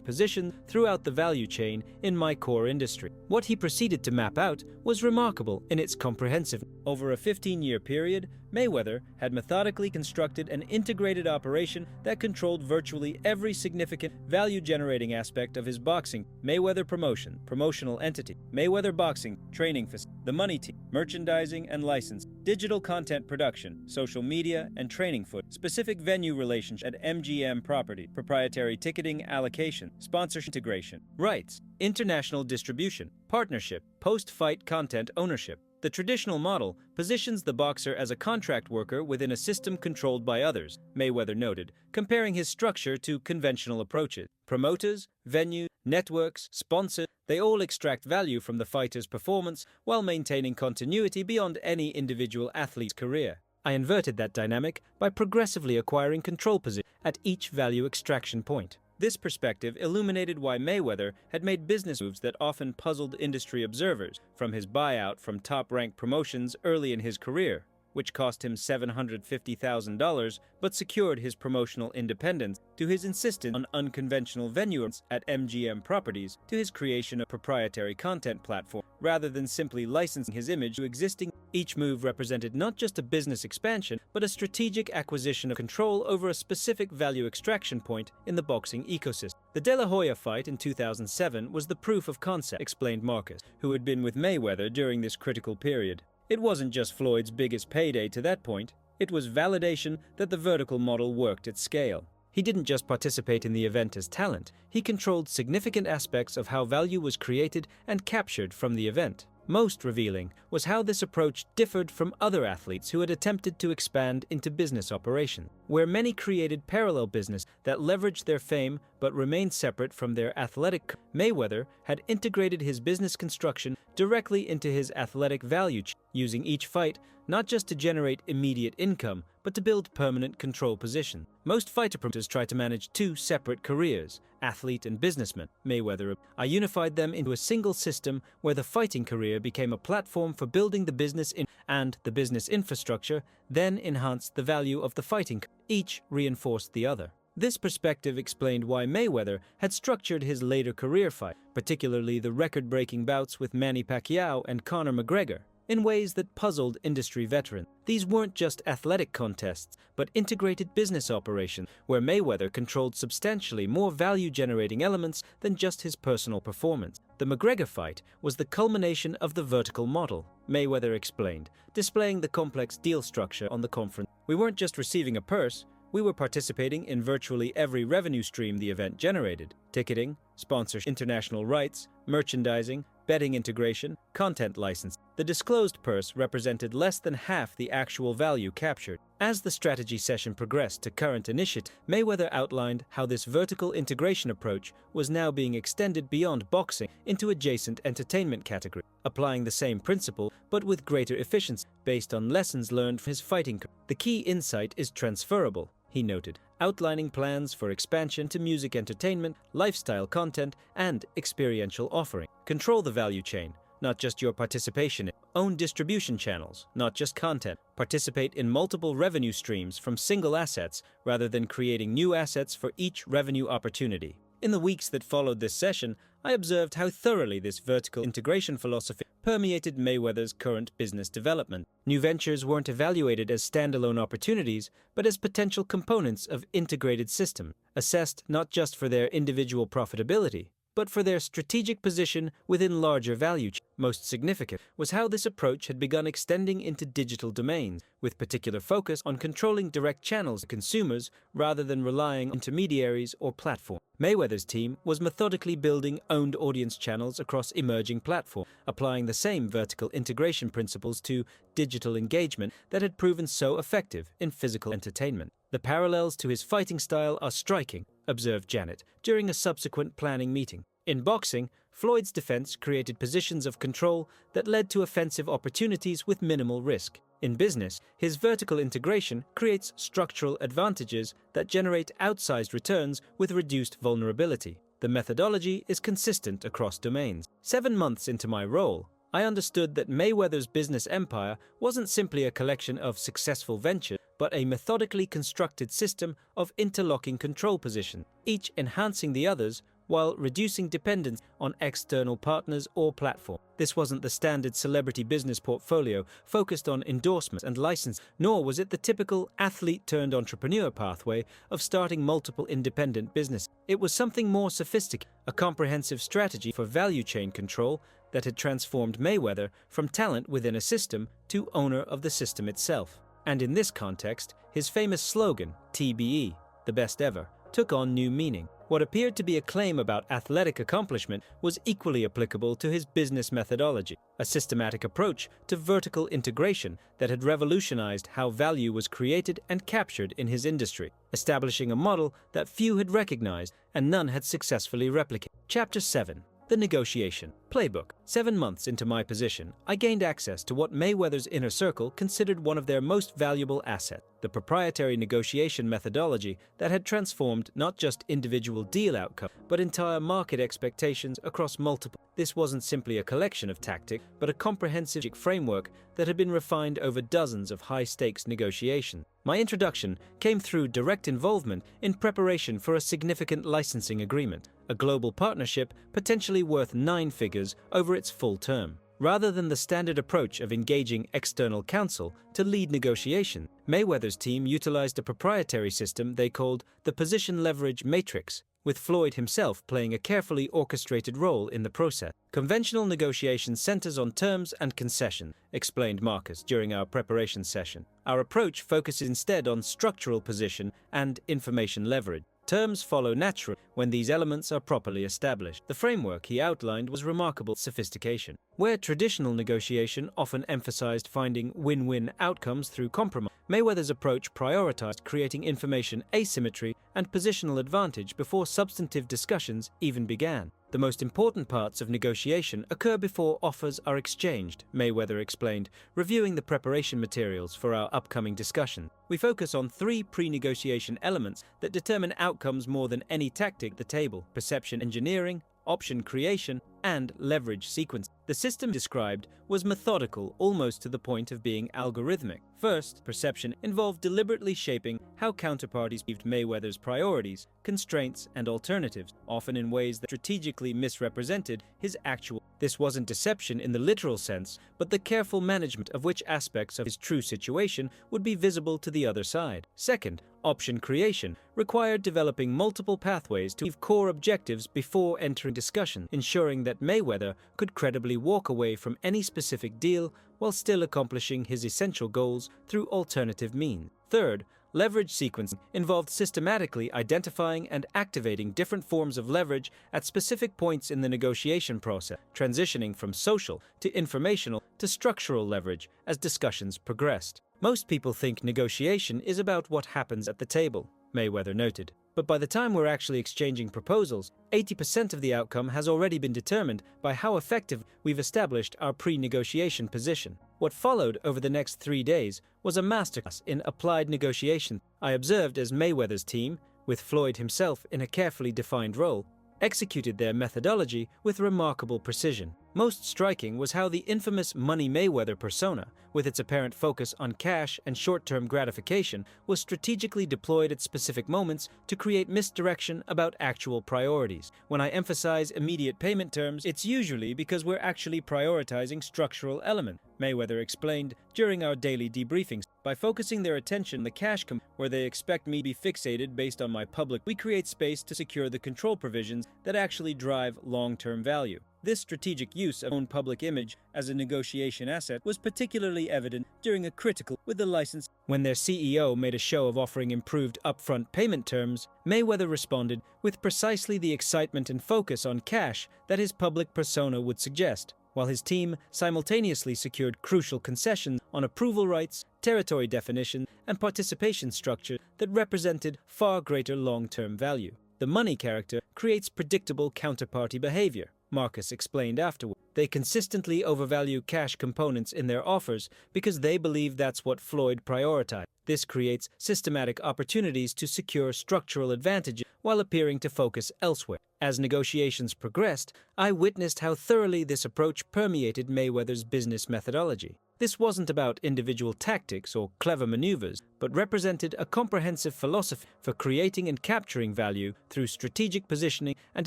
S1: positions throughout the value chain in my core industry. What he proceeded to map out was remarkable in its comprehensiveness. Over a 15-year period, Mayweather had methodically constructed an integrated operation that controlled virtually every significant value-generating aspect of his boxing. Mayweather Promotion, promotional entity, Mayweather Boxing, training facility, the money team, merchandising and license, digital content production, social media and training foot, specific venue relationship at MGM property, proprietary ticketing allocation, sponsorship integration, rights, international distribution, partnership, post-fight content ownership. The traditional model positions the boxer as a contract worker within a system controlled by others, Mayweather noted, comparing his structure to conventional approaches. Promoters, venues, networks, sponsors, they all extract value from the fighter's performance while maintaining continuity beyond any individual athlete's career. I inverted that dynamic by progressively acquiring control positions at each value extraction point. This perspective illuminated why Mayweather had made business moves that often puzzled industry observers, from his buyout from top-ranked promotions early in his career, which cost him $750,000 but secured his promotional independence, to his insistence on unconventional venues at MGM properties, to his creation of a proprietary content platform, rather than simply licensing his image to existing. Each move represented not just a business expansion, but a strategic acquisition of control over a specific value extraction point in the boxing ecosystem. The De La Hoya fight in 2007 was the proof of concept, explained Marcus, who had been with Mayweather during this critical period. It wasn't just Floyd's biggest payday to that point, it was validation that the vertical model worked at scale. He didn't just participate in the event as talent, he controlled significant aspects of how value was created and captured from the event. Most revealing was how this approach differed from other athletes who had attempted to expand into business operations, where many created parallel business that leveraged their fame but remained separate from their athletic. Mayweather had integrated his business construction directly into his athletic value chain, using each fight not just to generate immediate income, but to build permanent control position. Most fighter promoters try to manage two separate careers, athlete and businessman. Mayweather, I unified them into a single system where the fighting career became a platform for building the business and the business infrastructure then enhanced the value of the fighting. Each reinforced the other. This perspective explained why Mayweather had structured his later career fight, particularly the record-breaking bouts with Manny Pacquiao and Conor McGregor, in ways that puzzled industry veterans. These weren't just athletic contests, but integrated business operations, where Mayweather controlled substantially more value-generating elements than just his personal performance. The McGregor fight was the culmination of the vertical model, Mayweather explained, displaying the complex deal structure on the conference. We weren't just receiving a purse, we were participating in virtually every revenue stream the event generated: ticketing, sponsorship, international rights, merchandising, betting integration, content license. The disclosed purse represented less than half the actual value captured. As the strategy session progressed to current initiative, Mayweather outlined how this vertical integration approach was now being extended beyond boxing into adjacent entertainment categories, applying the same principle but with greater efficiency based on lessons learned from his fighting career. The key insight is transferable, he noted, outlining plans for expansion to music entertainment, lifestyle content, and experiential offering. Control the value chain, not just your participation in. Own distribution channels, not just content. Participate in multiple revenue streams from single assets rather than creating new assets for each revenue opportunity. In the weeks that followed this session, I observed how thoroughly this vertical integration philosophy permeated Mayweather's current business development. New ventures weren't evaluated as standalone opportunities, but as potential components of integrated systems, assessed not just for their individual profitability, but for their strategic position within larger value chains. Most significant was how this approach had begun extending into digital domains, with particular focus on controlling direct channels to consumers rather than relying on intermediaries or platforms. Mayweather's team was methodically building owned audience channels across emerging platforms, applying the same vertical integration principles to digital engagement that had proven so effective in physical entertainment. The parallels to his fighting style are striking, observed Janet during a subsequent planning meeting. In boxing, Floyd's defense created positions of control that led to offensive opportunities with minimal risk. In business, his vertical integration creates structural advantages that generate outsized returns with reduced vulnerability. The methodology is consistent across domains. 7 months into my role, I understood that Mayweather's business empire wasn't simply a collection of successful ventures, but a methodically constructed system of interlocking control positions, each enhancing the others while reducing dependence on external partners or platforms. This wasn't the standard celebrity business portfolio focused on endorsements and license, nor was it the typical athlete-turned-entrepreneur pathway of starting multiple independent businesses. It was something more sophisticated, a comprehensive strategy for value chain control that had transformed Mayweather from talent within a system to owner of the system itself. And in this context, his famous slogan, TBE, the best ever, took on new meaning. What appeared to be a claim about athletic accomplishment was equally applicable to his business methodology, a systematic approach to vertical integration that had revolutionized how value was created and captured in his industry, establishing a model that few had recognized and none had successfully replicated. Chapter 7. The Negotiation Playbook. 7 months into my position, I gained access to what Mayweather's inner circle considered one of their most valuable assets, the proprietary negotiation methodology that had transformed not just individual deal outcomes, but entire market expectations across multiple. This wasn't simply a collection of tactics, but a comprehensive framework that had been refined over dozens of high-stakes negotiations. My introduction came through direct involvement in preparation for a significant licensing agreement, a global partnership potentially worth 9 figures over its full term. Rather than the standard approach of engaging external counsel to lead negotiation, Mayweather's team utilized a proprietary system they called the Position Leverage Matrix, with Floyd himself playing a carefully orchestrated role in the process. Conventional negotiation centers on terms and concessions, explained Marcus during our preparation session. Our approach focuses instead on structural position and information leverage. Terms follow naturally when these elements are properly established. The framework he outlined was remarkable sophistication. Where traditional negotiation often emphasized finding win-win outcomes through compromise, Mayweather's approach prioritized creating information asymmetry and positional advantage before substantive discussions even began. The most important parts of negotiation occur before offers are exchanged, Mayweather explained, reviewing the preparation materials for our upcoming discussion. We focus on 3 pre-negotiation elements that determine outcomes more than any tactic at the table: perception engineering, option creation, and leverage sequence. The system described was methodical, almost to the point of being algorithmic. First, perception involved deliberately shaping how counterparties perceived Mayweather's priorities, constraints, and alternatives, often in ways that strategically misrepresented his actual. This wasn't deception in the literal sense, but the careful management of which aspects of his true situation would be visible to the other side. Second, option creation required developing multiple pathways to achieve core objectives before entering discussion, ensuring that Mayweather could credibly walk away from any specific deal while still accomplishing his essential goals through alternative means. Third, leverage sequencing involved systematically identifying and activating different forms of leverage at specific points in the negotiation process, transitioning from social to informational to structural leverage as discussions progressed. Most people think negotiation is about what happens at the table, Mayweather noted. But by the time we're actually exchanging proposals, 80% of the outcome has already been determined by how effective we've established our pre-negotiation position. What followed over the next 3 days was a masterclass in applied negotiation. I observed as Mayweather's team, with Floyd himself in a carefully defined role, executed their methodology with remarkable precision. Most striking was how the infamous Money Mayweather persona, with its apparent focus on cash and short-term gratification, was strategically deployed at specific moments to create misdirection about actual priorities. When I emphasize immediate payment terms, it's usually because we're actually prioritizing structural elements, Mayweather explained during our daily debriefings. By focusing their attention on the cash where they expect me to be fixated based on my public, we create space to secure the control provisions that actually drive long-term value. This strategic use of own public image as a negotiation asset was particularly evident during a critical with the license. When their CEO made a show of offering improved upfront payment terms, Mayweather responded with precisely the excitement and focus on cash that his public persona would suggest, while his team simultaneously secured crucial concessions on approval rights, territory definition, and participation structure that represented far greater long-term value. The money character creates predictable counterparty behavior, Marcus explained afterward. They consistently overvalue cash components in their offers because they believe that's what Floyd prioritized. This creates systematic opportunities to secure structural advantages while appearing to focus elsewhere. As negotiations progressed, I witnessed how thoroughly this approach permeated Mayweather's business methodology. This wasn't about individual tactics or clever maneuvers, but represented a comprehensive philosophy for creating and capturing value through strategic positioning and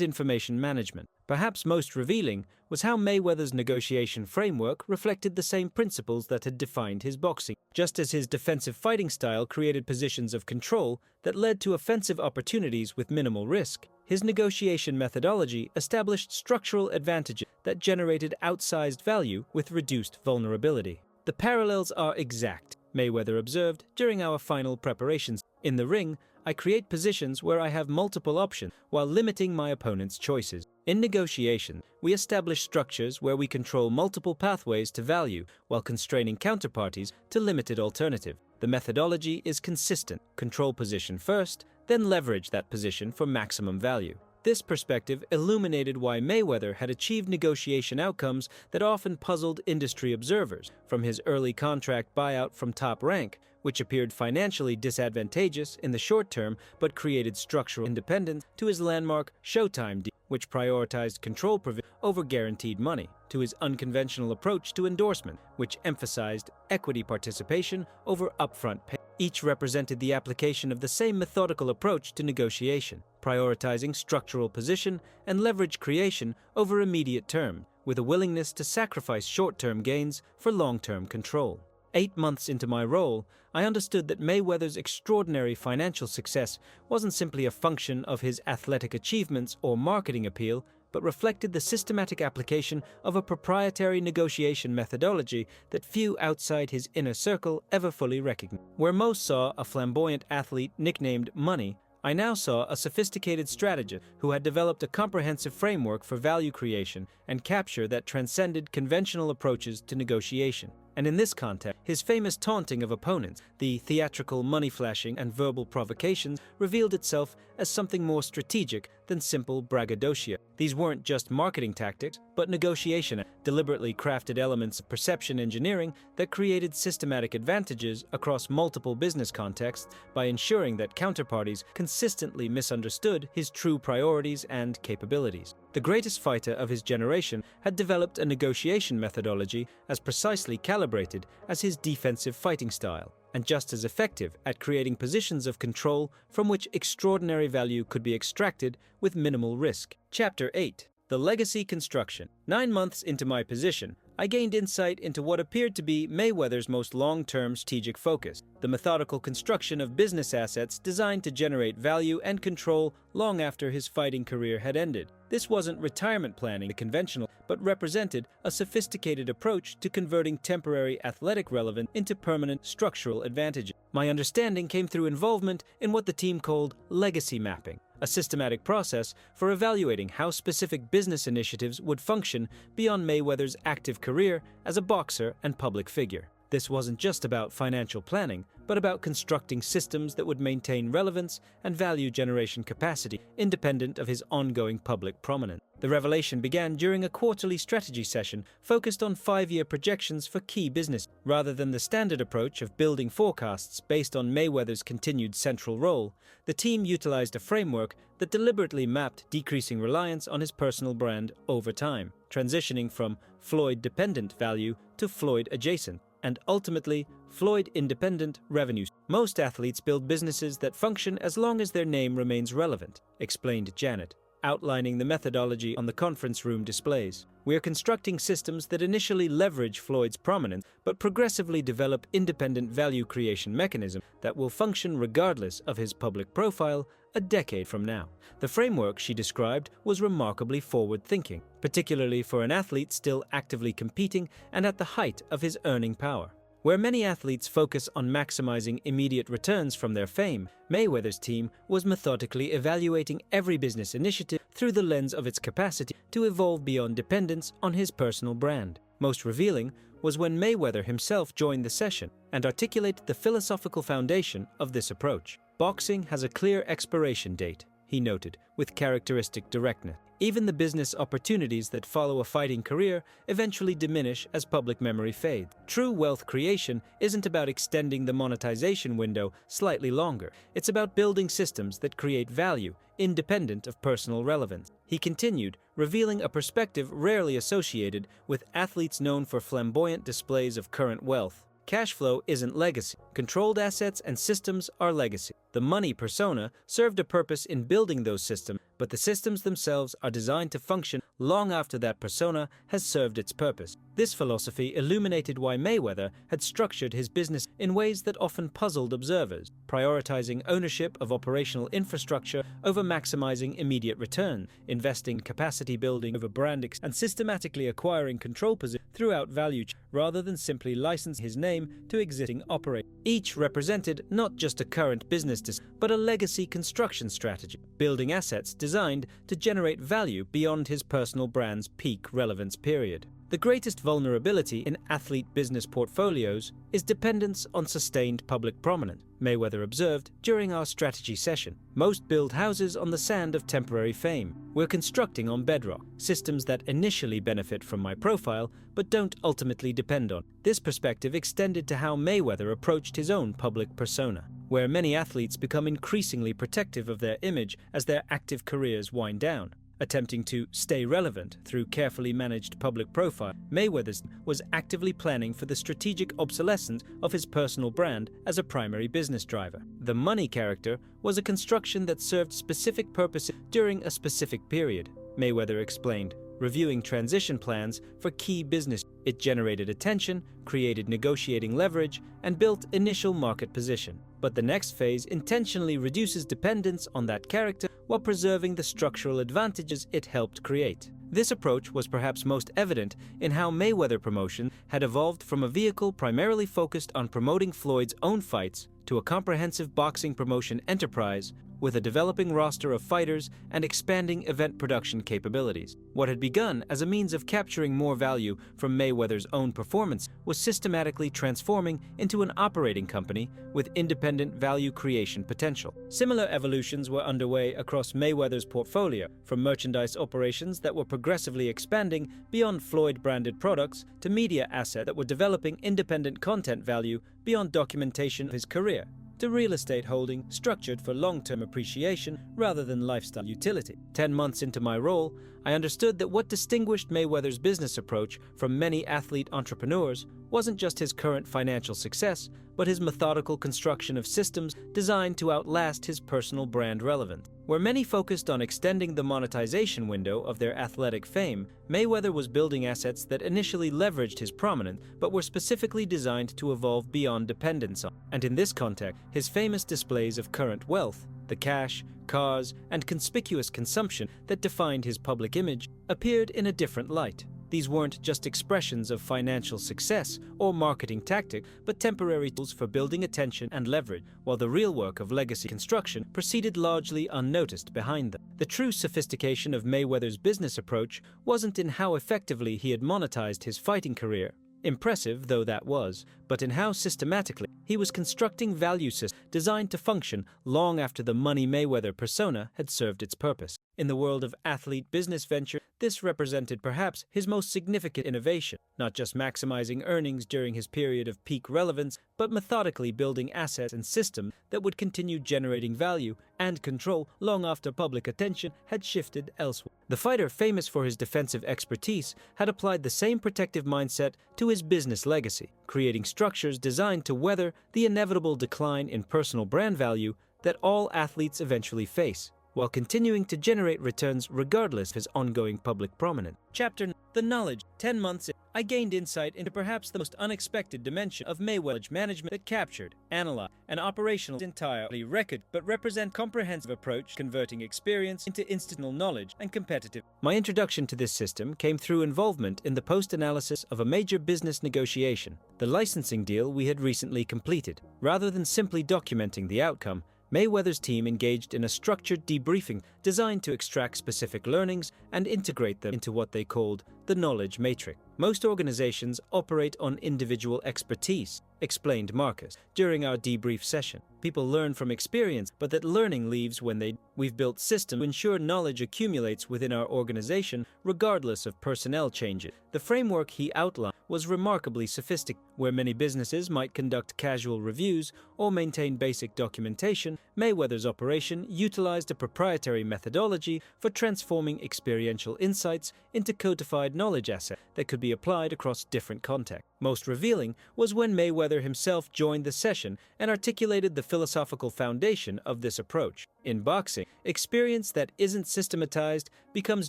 S1: information management. Perhaps most revealing was how Mayweather's negotiation framework reflected the same principles that had defined his boxing. Just as his defensive fighting style created positions of control that led to offensive opportunities with minimal risk, his negotiation methodology established structural advantages that generated outsized value with reduced vulnerability. The parallels are exact, Mayweather observed during our final preparations. In the ring, I create positions where I have multiple options while limiting my opponent's choices. In negotiation, we establish structures where we control multiple pathways to value while constraining counterparties to limited alternative. The methodology is consistent: control position first, then leverage that position for maximum value. This perspective illuminated why Mayweather had achieved negotiation outcomes that often puzzled industry observers, from his early contract buyout from Top Rank, which appeared financially disadvantageous in the short term but created structural independence, to his landmark Showtime deal, which prioritized control provision over guaranteed money, to his unconventional approach to endorsement, which emphasized equity participation over upfront pay. Each represented the application of the same methodical approach to negotiation, prioritizing structural position and leverage creation over immediate term, with a willingness to sacrifice short-term gains for long-term control. 8 months into my role, I understood that Mayweather's extraordinary financial success wasn't simply a function of his athletic achievements or marketing appeal, but reflected the systematic application of a proprietary negotiation methodology that few outside his inner circle ever fully recognized. Where most saw a flamboyant athlete nicknamed Money, I now saw a sophisticated strategist who had developed a comprehensive framework for value creation and capture that transcended conventional approaches to negotiation. And in this context, his famous taunting of opponents, the theatrical money flashing and verbal provocations, revealed itself as something more strategic than simple braggadocio. These weren't just marketing tactics, but negotiation, deliberately crafted elements of perception engineering that created systematic advantages across multiple business contexts by ensuring that counterparties consistently misunderstood his true priorities and capabilities. The greatest fighter of his generation had developed a negotiation methodology as precisely calibrated as his defensive fighting style, and just as effective at creating positions of control from which extraordinary value could be extracted with minimal risk. Chapter 8. The Legacy Construction. 9 months into my position, I gained insight into what appeared to be Mayweather's most long-term strategic focus: the methodical construction of business assets designed to generate value and control long after his fighting career had ended. This wasn't retirement planning conventional, but represented a sophisticated approach to converting temporary athletic relevance into permanent structural advantages. My understanding came through involvement in what the team called legacy mapping, a systematic process for evaluating how specific business initiatives would function beyond Mayweather's active career as a boxer and public figure. This wasn't just about financial planning, but about constructing systems that would maintain relevance and value generation capacity independent of his ongoing public prominence. The revelation began during a quarterly strategy session focused on 5-year projections for key business. Rather than the standard approach of building forecasts based on Mayweather's continued central role, the team utilized a framework that deliberately mapped decreasing reliance on his personal brand over time, transitioning from Floyd-dependent value to Floyd-adjacent, and ultimately, Floyd-independent revenues. Most athletes build businesses that function as long as their name remains relevant, explained Janet, outlining the methodology on the conference room displays. We are constructing systems that initially leverage Floyd's prominence, but progressively develop independent value creation mechanisms that will function regardless of his public profile a decade from now. The framework she described was remarkably forward-thinking, particularly for an athlete still actively competing and at the height of his earning power. Where many athletes focus on maximizing immediate returns from their fame, Mayweather's team was methodically evaluating every business initiative through the lens of its capacity to evolve beyond dependence on his personal brand. Most revealing was when Mayweather himself joined the session and articulated the philosophical foundation of this approach. Boxing has a clear expiration date, he noted, with characteristic directness. Even the business opportunities that follow a fighting career eventually diminish as public memory fades. True wealth creation isn't about extending the monetization window slightly longer. It's about building systems that create value, independent of personal relevance. He continued, revealing a perspective rarely associated with athletes known for flamboyant displays of current wealth. Cash flow isn't legacy. Controlled assets and systems are legacy. The money persona served a purpose in building those systems, but the systems themselves are designed to function long after that persona has served its purpose. This philosophy illuminated why Mayweather had structured his business in ways that often puzzled observers, prioritizing ownership of operational infrastructure over maximizing immediate return, investing in capacity building over brand and systematically acquiring control positions throughout value chain, rather than simply licensing his name to existing operators. Each represented not just a current business but a legacy construction strategy, building assets designed to generate value beyond his personal brand's peak relevance period. The greatest vulnerability in athlete business portfolios is dependence on sustained public prominence, Mayweather observed during our strategy session. Most build houses on the sand of temporary fame. We're constructing on bedrock, systems that initially benefit from my profile but don't ultimately depend on. This perspective extended to how Mayweather approached his own public persona, where many athletes become increasingly protective of their image as their active careers wind down. Attempting to stay relevant through carefully managed public profile, Mayweather was actively planning for the strategic obsolescence of his personal brand as a primary business driver. The money character was a construction that served specific purposes during a specific period, Mayweather explained, reviewing transition plans for key business. It generated attention, created negotiating leverage, and built initial market position. But the next phase intentionally reduces dependence on that character while preserving the structural advantages it helped create. This approach was perhaps most evident in how Mayweather promotion had evolved from a vehicle primarily focused on promoting Floyd's own fights to a comprehensive boxing promotion enterprise with a developing roster of fighters and expanding event production capabilities. What had begun as a means of capturing more value from Mayweather's own performance was systematically transforming into an operating company with independent value creation potential. Similar evolutions were underway across Mayweather's portfolio, from merchandise operations that were progressively expanding beyond Floyd-branded products to media assets that were developing independent content value beyond documentation of his career, to real estate holding structured for long-term appreciation rather than lifestyle utility. 10 months into my role, I understood that what distinguished Mayweather's business approach from many athlete entrepreneurs wasn't just his current financial success, but his methodical construction of systems designed to outlast his personal brand relevance. Where many focused on extending the monetization window of their athletic fame, Mayweather was building assets that initially leveraged his prominence but were specifically designed to evolve beyond dependence on. And in this context, his famous displays of current wealth, the cash, cars, and conspicuous consumption that defined his public image, appeared in a different light. These weren't just expressions of financial success or marketing tactic, but temporary tools for building attention and leverage, while the real work of legacy construction proceeded largely unnoticed behind them. The true sophistication of Mayweather's business approach wasn't in how effectively he had monetized his fighting career, impressive though that was, but in how systematically he was constructing value systems designed to function long after the money Mayweather persona had served its purpose. In the world of athlete business venture, this represented perhaps his most significant innovation, not just maximizing earnings during his period of peak relevance, but methodically building assets and systems that would continue generating value and control long after public attention had shifted elsewhere. The fighter, famous for his defensive expertise, had applied the same protective mindset to his business legacy, creating structures designed to weather the inevitable decline in personal brand value that all athletes eventually face, while continuing to generate returns regardless of his ongoing public prominence. Chapter 9. The Knowledge. 10 months in, I gained insight into perhaps the most unexpected dimension of Mayweather's management that captured, analyzed, and operational entirely record, but represent comprehensive approach converting experience into institutional knowledge and competitive. My introduction to this system came through involvement in the post-analysis of a major business negotiation, the licensing deal we had recently completed. Rather than simply documenting the outcome, Mayweather's team engaged in a structured debriefing designed to extract specific learnings and integrate them into what they called the knowledge matrix. Most organizations operate on individual expertise, explained Marcus during our debrief session. People learn from experience, but that learning leaves when we've built systems to ensure knowledge accumulates within our organization regardless of personnel changes. The framework he outlined was remarkably sophisticated. Where many businesses might conduct casual reviews or maintain basic documentation, Mayweather's operation utilized a proprietary methodology for transforming experiential insights into codified knowledge assets that could be applied across different contexts. Most revealing was when Mayweather himself joined the session and articulated the philosophical foundation of this approach. In boxing, experience that isn't systematized becomes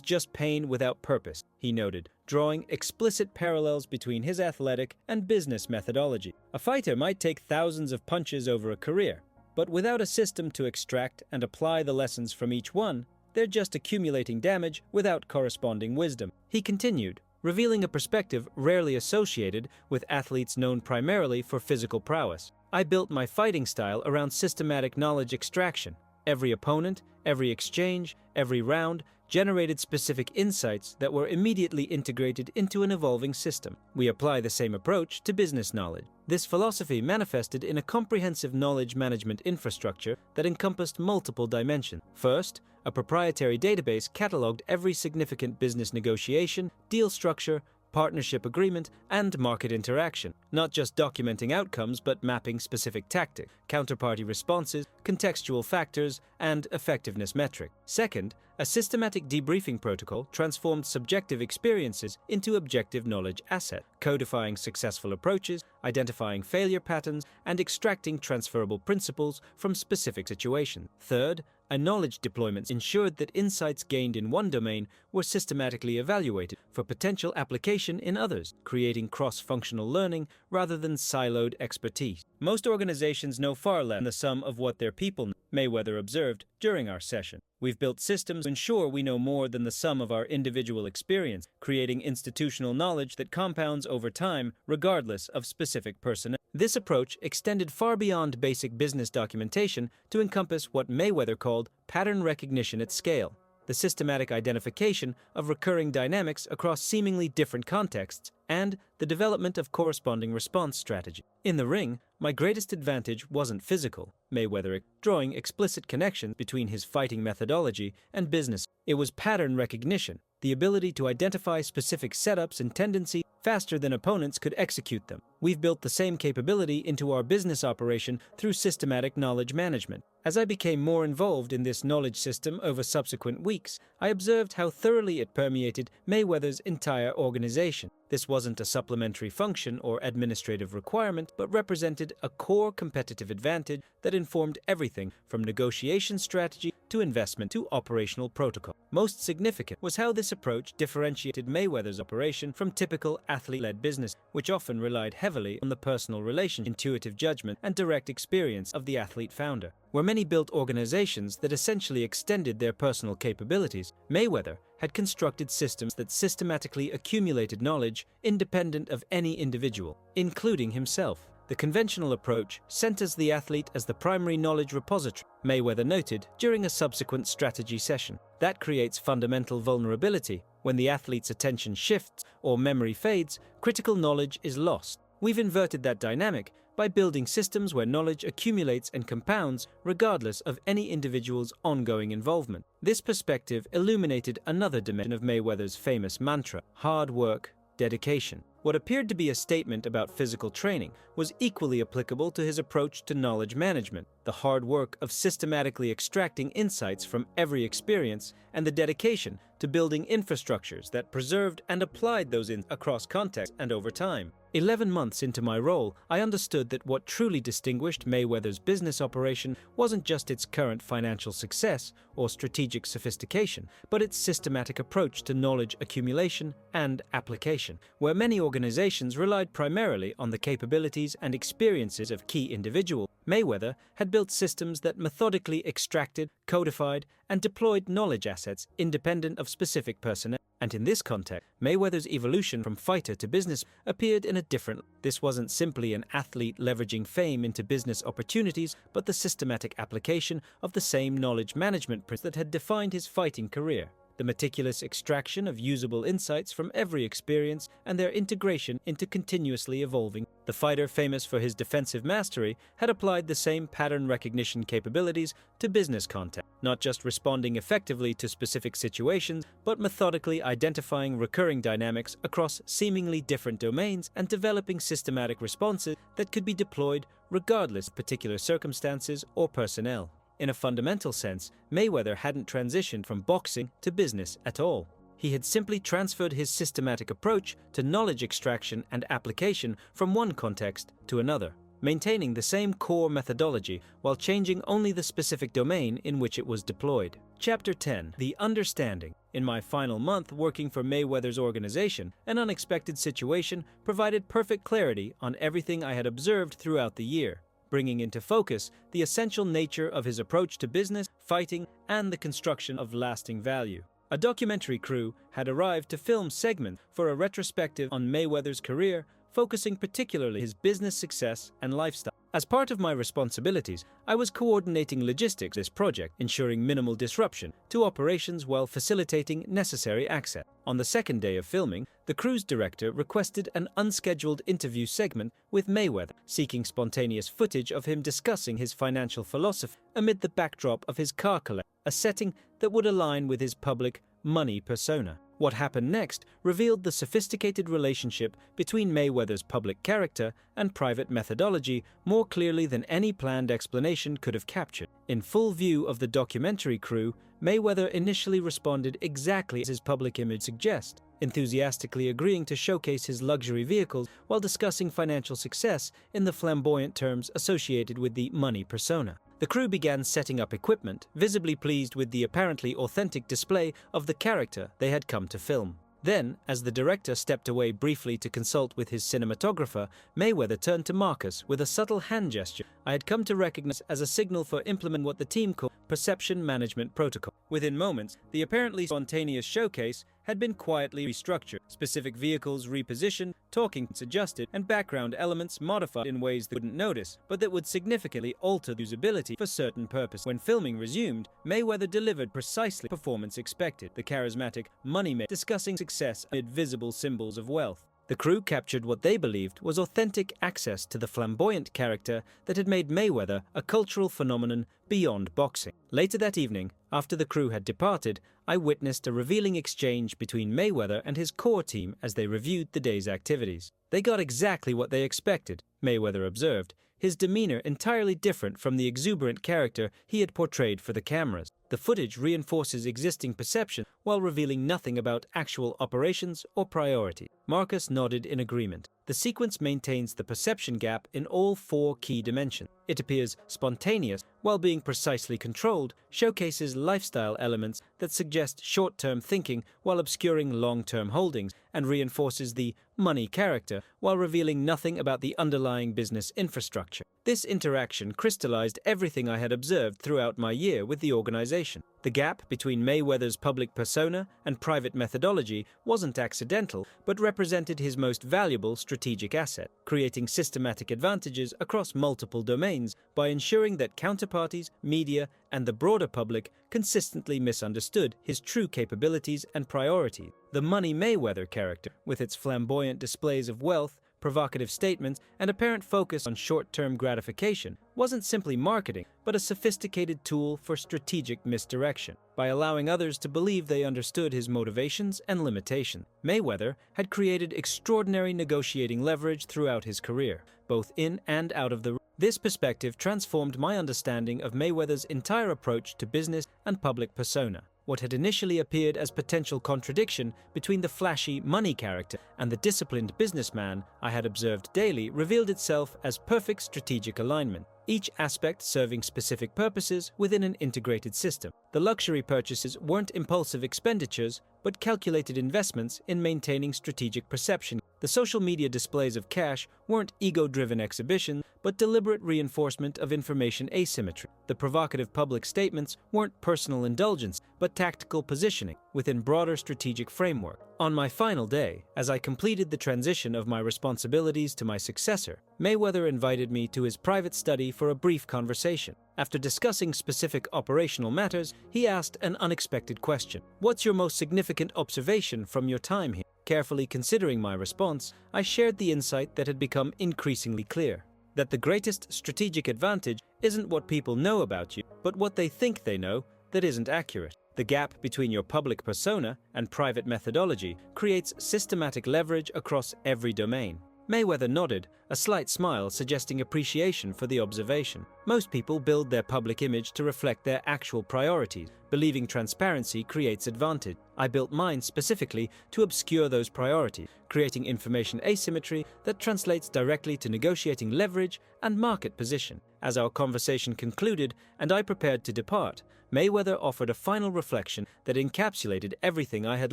S1: just pain without purpose, he noted, drawing explicit parallels between his athletic and business methodology. A fighter might take thousands of punches over a career, but without a system to extract and apply the lessons from each one, they're just accumulating damage without corresponding wisdom. He continued, revealing a perspective rarely associated with athletes known primarily for physical prowess. I built my fighting style around systematic knowledge extraction. Every opponent, every exchange, every round generated specific insights that were immediately integrated into an evolving system. We apply the same approach to business knowledge. This philosophy manifested in a comprehensive knowledge management infrastructure that encompassed multiple dimensions. First, a proprietary database cataloged every significant business negotiation, deal structure, partnership agreement, and market interaction, not just documenting outcomes but mapping specific tactics, counterparty responses, contextual factors, and effectiveness metrics. Second, a systematic debriefing protocol transformed subjective experiences into objective knowledge assets, codifying successful approaches, identifying failure patterns, and extracting transferable principles from specific situations. Third, a knowledge deployment ensured that insights gained in one domain were systematically evaluated for potential application in others, creating cross-functional learning rather than siloed expertise. Most organizations know far less than the sum of what their people know, Mayweather observed during our session. We've built systems to ensure we know more than the sum of our individual experience, creating institutional knowledge that compounds over time regardless of specific personnel. This approach extended far beyond basic business documentation to encompass what Mayweather called pattern recognition at scale, the systematic identification of recurring dynamics across seemingly different contexts, and the development of corresponding response strategy. In the ring, my greatest advantage wasn't physical, Mayweather, drawing explicit connections between his fighting methodology and business. It was pattern recognition, the ability to identify specific setups and tendencies faster than opponents could execute them. We've built the same capability into our business operation through systematic knowledge management. As I became more involved in this knowledge system over subsequent weeks, I observed how thoroughly it permeated Mayweather's entire organization. This wasn't a supplementary function or administrative requirement, but represented a core competitive advantage that informed everything from negotiation strategy to investment to operational protocol. Most significant was how this approach differentiated Mayweather's operation from typical athlete-led business, which often relied heavily on the personal relation, intuitive judgment, and direct experience of the athlete founder. Where many built organizations that essentially extended their personal capabilities, Mayweather had constructed systems that systematically accumulated knowledge independent of any individual, including himself. The conventional approach centers the athlete as the primary knowledge repository, Mayweather noted during a subsequent strategy session. That creates fundamental vulnerability. When the athlete's attention shifts or memory fades, critical knowledge is lost. We've inverted that dynamic by building systems where knowledge accumulates and compounds regardless of any individual's ongoing involvement. This perspective illuminated another dimension of Mayweather's famous mantra: hard work, dedication. What appeared to be a statement about physical training was equally applicable to his approach to knowledge management, the hard work of systematically extracting insights from every experience and the dedication to building infrastructures that preserved and applied those across context and over time. 11 months into my role, I understood that what truly distinguished Mayweather's business operation wasn't just its current financial success or strategic sophistication, but its systematic approach to knowledge accumulation and application. Where many organizations relied primarily on the capabilities and experiences of key individuals, Mayweather had built systems that methodically extracted, codified, and deployed knowledge assets independent of specific personnel. And in this context, Mayweather's evolution from fighter to business appeared in a different. This wasn't simply an athlete leveraging fame into business opportunities, but the systematic application of the same knowledge management principles that had defined his fighting career. the meticulous extraction of usable insights from every experience and their integration into continuously evolving. The fighter, famous for his defensive mastery, had applied the same pattern recognition capabilities to business context, not just responding effectively to specific situations, but methodically identifying recurring dynamics across seemingly different domains and developing systematic responses that could be deployed regardless of particular circumstances or personnel. In a fundamental sense, Mayweather hadn't transitioned from boxing to business at all. He had simply transferred his systematic approach to knowledge extraction and application from one context to another, maintaining the same core methodology while changing only the specific domain in which it was deployed. Chapter 10. The Understanding. In my final month working for Mayweather's organization, an unexpected situation provided perfect clarity on everything I had observed throughout the year, bringing into focus the essential nature of his approach to business, fighting, and the construction of lasting value. A documentary crew had arrived to film segments for a retrospective on Mayweather's career, focusing particularly his business success and lifestyle. As part of my responsibilities, I was coordinating logistics of this project, ensuring minimal disruption to operations while facilitating necessary access. On the second day of filming, the crew's director requested an unscheduled interview segment with Mayweather, seeking spontaneous footage of him discussing his financial philosophy amid the backdrop of his car collection, a setting that would align with his public money persona. What happened next revealed the sophisticated relationship between Mayweather's public character and private methodology more clearly than any planned explanation could have captured. In full view of the documentary crew, Mayweather initially responded exactly as his public image suggests, enthusiastically agreeing to showcase his luxury vehicles while discussing financial success in the flamboyant terms associated with the money persona. The crew began setting up equipment, visibly pleased with the apparently authentic display of the character they had come to film. Then, as the director stepped away briefly to consult with his cinematographer, Mayweather turned to Marcus with a subtle hand gesture I had come to recognize as a signal for implementing what the team called perception management protocol. Within moments, the apparently spontaneous showcase had been quietly restructured, specific vehicles repositioned, talking points adjusted, and background elements modified in ways that wouldn't notice, but that would significantly alter the usability for certain purposes. When filming resumed, Mayweather delivered precisely the performance expected, the charismatic money man discussing success amid visible symbols of wealth. The crew captured what they believed was authentic access to the flamboyant character that had made Mayweather a cultural phenomenon beyond boxing. Later that evening, after the crew had departed, I witnessed a revealing exchange between Mayweather and his core team as they reviewed the day's activities. They got exactly what they expected, Mayweather observed, his demeanor entirely different from the exuberant character he had portrayed for the cameras. The footage reinforces existing perception while revealing nothing about actual operations or priority. Marcus nodded in agreement. The sequence maintains the perception gap in all four key dimensions. It appears spontaneous while being precisely controlled, showcases lifestyle elements that suggest short-term thinking while obscuring long-term holdings, and reinforces the money character while revealing nothing about the underlying business infrastructure. This interaction crystallized everything I had observed throughout my year with the organization. The gap between Mayweather's public persona and private methodology wasn't accidental, but represented his most valuable strategic asset, creating systematic advantages across multiple domains by ensuring that counterparties, media, and the broader public consistently misunderstood his true capabilities and priorities. The Money Mayweather character, with its flamboyant displays of wealth, provocative statements, and apparent focus on short-term gratification, wasn't simply marketing, but a sophisticated tool for strategic misdirection. By allowing others to believe they understood his motivations and limitations, Mayweather had created extraordinary negotiating leverage throughout his career, both in and out of the ring. This perspective transformed my understanding of Mayweather's entire approach to business and public persona. What had initially appeared as potential contradiction between the flashy money character and the disciplined businessman I had observed daily revealed itself as perfect strategic alignment, each aspect serving specific purposes within an integrated system. The luxury purchases weren't impulsive expenditures, but calculated investments in maintaining strategic perception. The social media displays of cash weren't ego-driven exhibitions, but deliberate reinforcement of information asymmetry. The provocative public statements weren't personal indulgence, but tactical positioning within broader strategic framework. On my final day, as I completed the transition of my responsibilities to my successor, Mayweather invited me to his private study for a brief conversation. After discussing specific operational matters, he asked an unexpected question. "What's your most significant observation from your time here?" Carefully considering my response, I shared the insight that had become increasingly clear. That the greatest strategic advantage isn't what people know about you, but what they think they know that isn't accurate. The gap between your public persona and private methodology creates systematic leverage across every domain. Mayweather nodded, a slight smile suggesting appreciation for the observation. Most people build their public image to reflect their actual priorities, believing transparency creates advantage. I built mine specifically to obscure those priorities, creating information asymmetry that translates directly to negotiating leverage and market position. As our conversation concluded and I prepared to depart, Mayweather offered a final reflection that encapsulated everything I had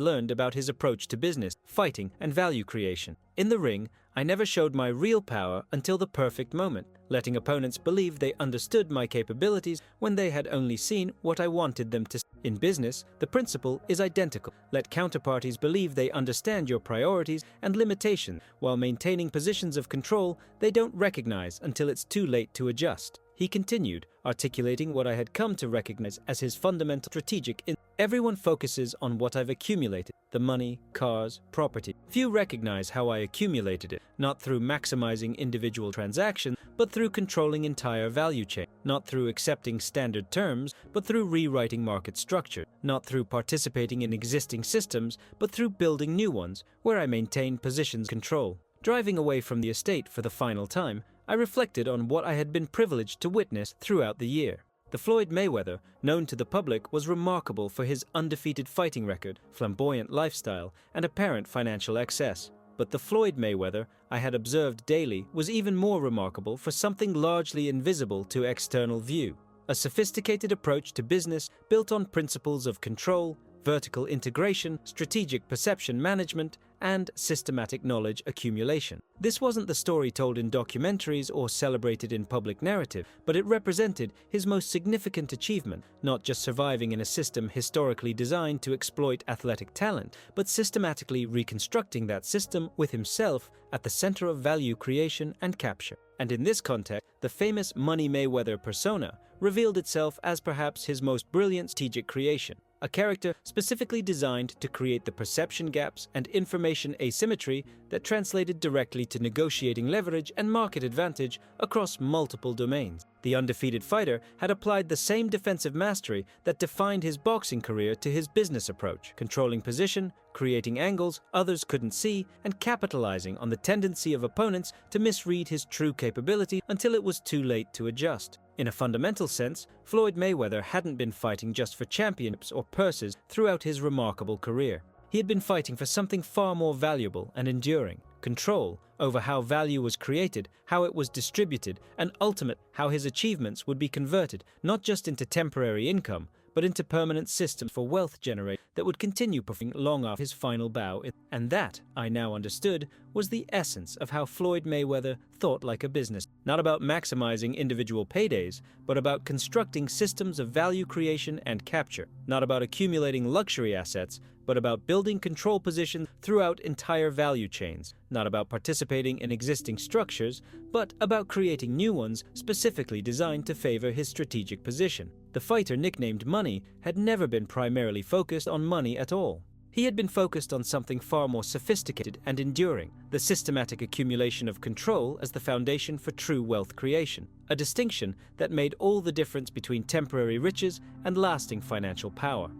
S1: learned about his approach to business, fighting, and value creation. In the ring, I never showed my real power until the perfect moment, letting opponents believe they understood my capabilities when they had only seen what I wanted them to see. In business, the principle is identical. Let counterparties believe they understand your priorities and limitations while maintaining positions of control they don't recognize until it's too late to adjust. He continued, articulating what I had come to recognize as his fundamental strategic insight. Everyone focuses on what I've accumulated, the money, cars, property. Few recognize how I accumulated it, not through maximizing individual transactions, but through controlling entire value chain, not through accepting standard terms, but through rewriting market structure, not through participating in existing systems, but through building new ones, where I maintain positions control. Driving away from the estate for the final time, I reflected on what I had been privileged to witness throughout the year. The Floyd Mayweather, known to the public, was remarkable for his undefeated fighting record, flamboyant lifestyle, and apparent financial excess. But the Floyd Mayweather I had observed daily was even more remarkable for something largely invisible to external view: a sophisticated approach to business built on principles of control, vertical integration, strategic perception management, and systematic knowledge accumulation. This wasn't the story told in documentaries or celebrated in public narrative, but it represented his most significant achievement, not just surviving in a system historically designed to exploit athletic talent, but systematically reconstructing that system with himself at the center of value creation and capture. And in this context, the famous Money Mayweather persona revealed itself as perhaps his most brilliant strategic creation. A character specifically designed to create the perception gaps and information asymmetry that translated directly to negotiating leverage and market advantage across multiple domains. The undefeated fighter had applied the same defensive mastery that defined his boxing career to his business approach, controlling position, creating angles others couldn't see, and capitalizing on the tendency of opponents to misread his true capability until it was too late to adjust. In a fundamental sense, Floyd Mayweather hadn't been fighting just for championships or purses throughout his remarkable career. He had been fighting for something far more valuable and enduring: control over how value was created, how it was distributed, and ultimately how his achievements would be converted not just into temporary income, but into permanent systems for wealth generation that would continue performing long after his final bow. And that, I now understood, was the essence of how Floyd Mayweather thought like a business. Not about maximizing individual paydays, but about constructing systems of value creation and capture. Not about accumulating luxury assets, but about building control positions throughout entire value chains. Not about participating in existing structures, but about creating new ones specifically designed to favor his strategic position. The fighter, nicknamed Money, had never been primarily focused on money at all. He had been focused on something far more sophisticated and enduring: the systematic accumulation of control as the foundation for true wealth creation, a distinction that made all the difference between temporary riches and lasting financial power.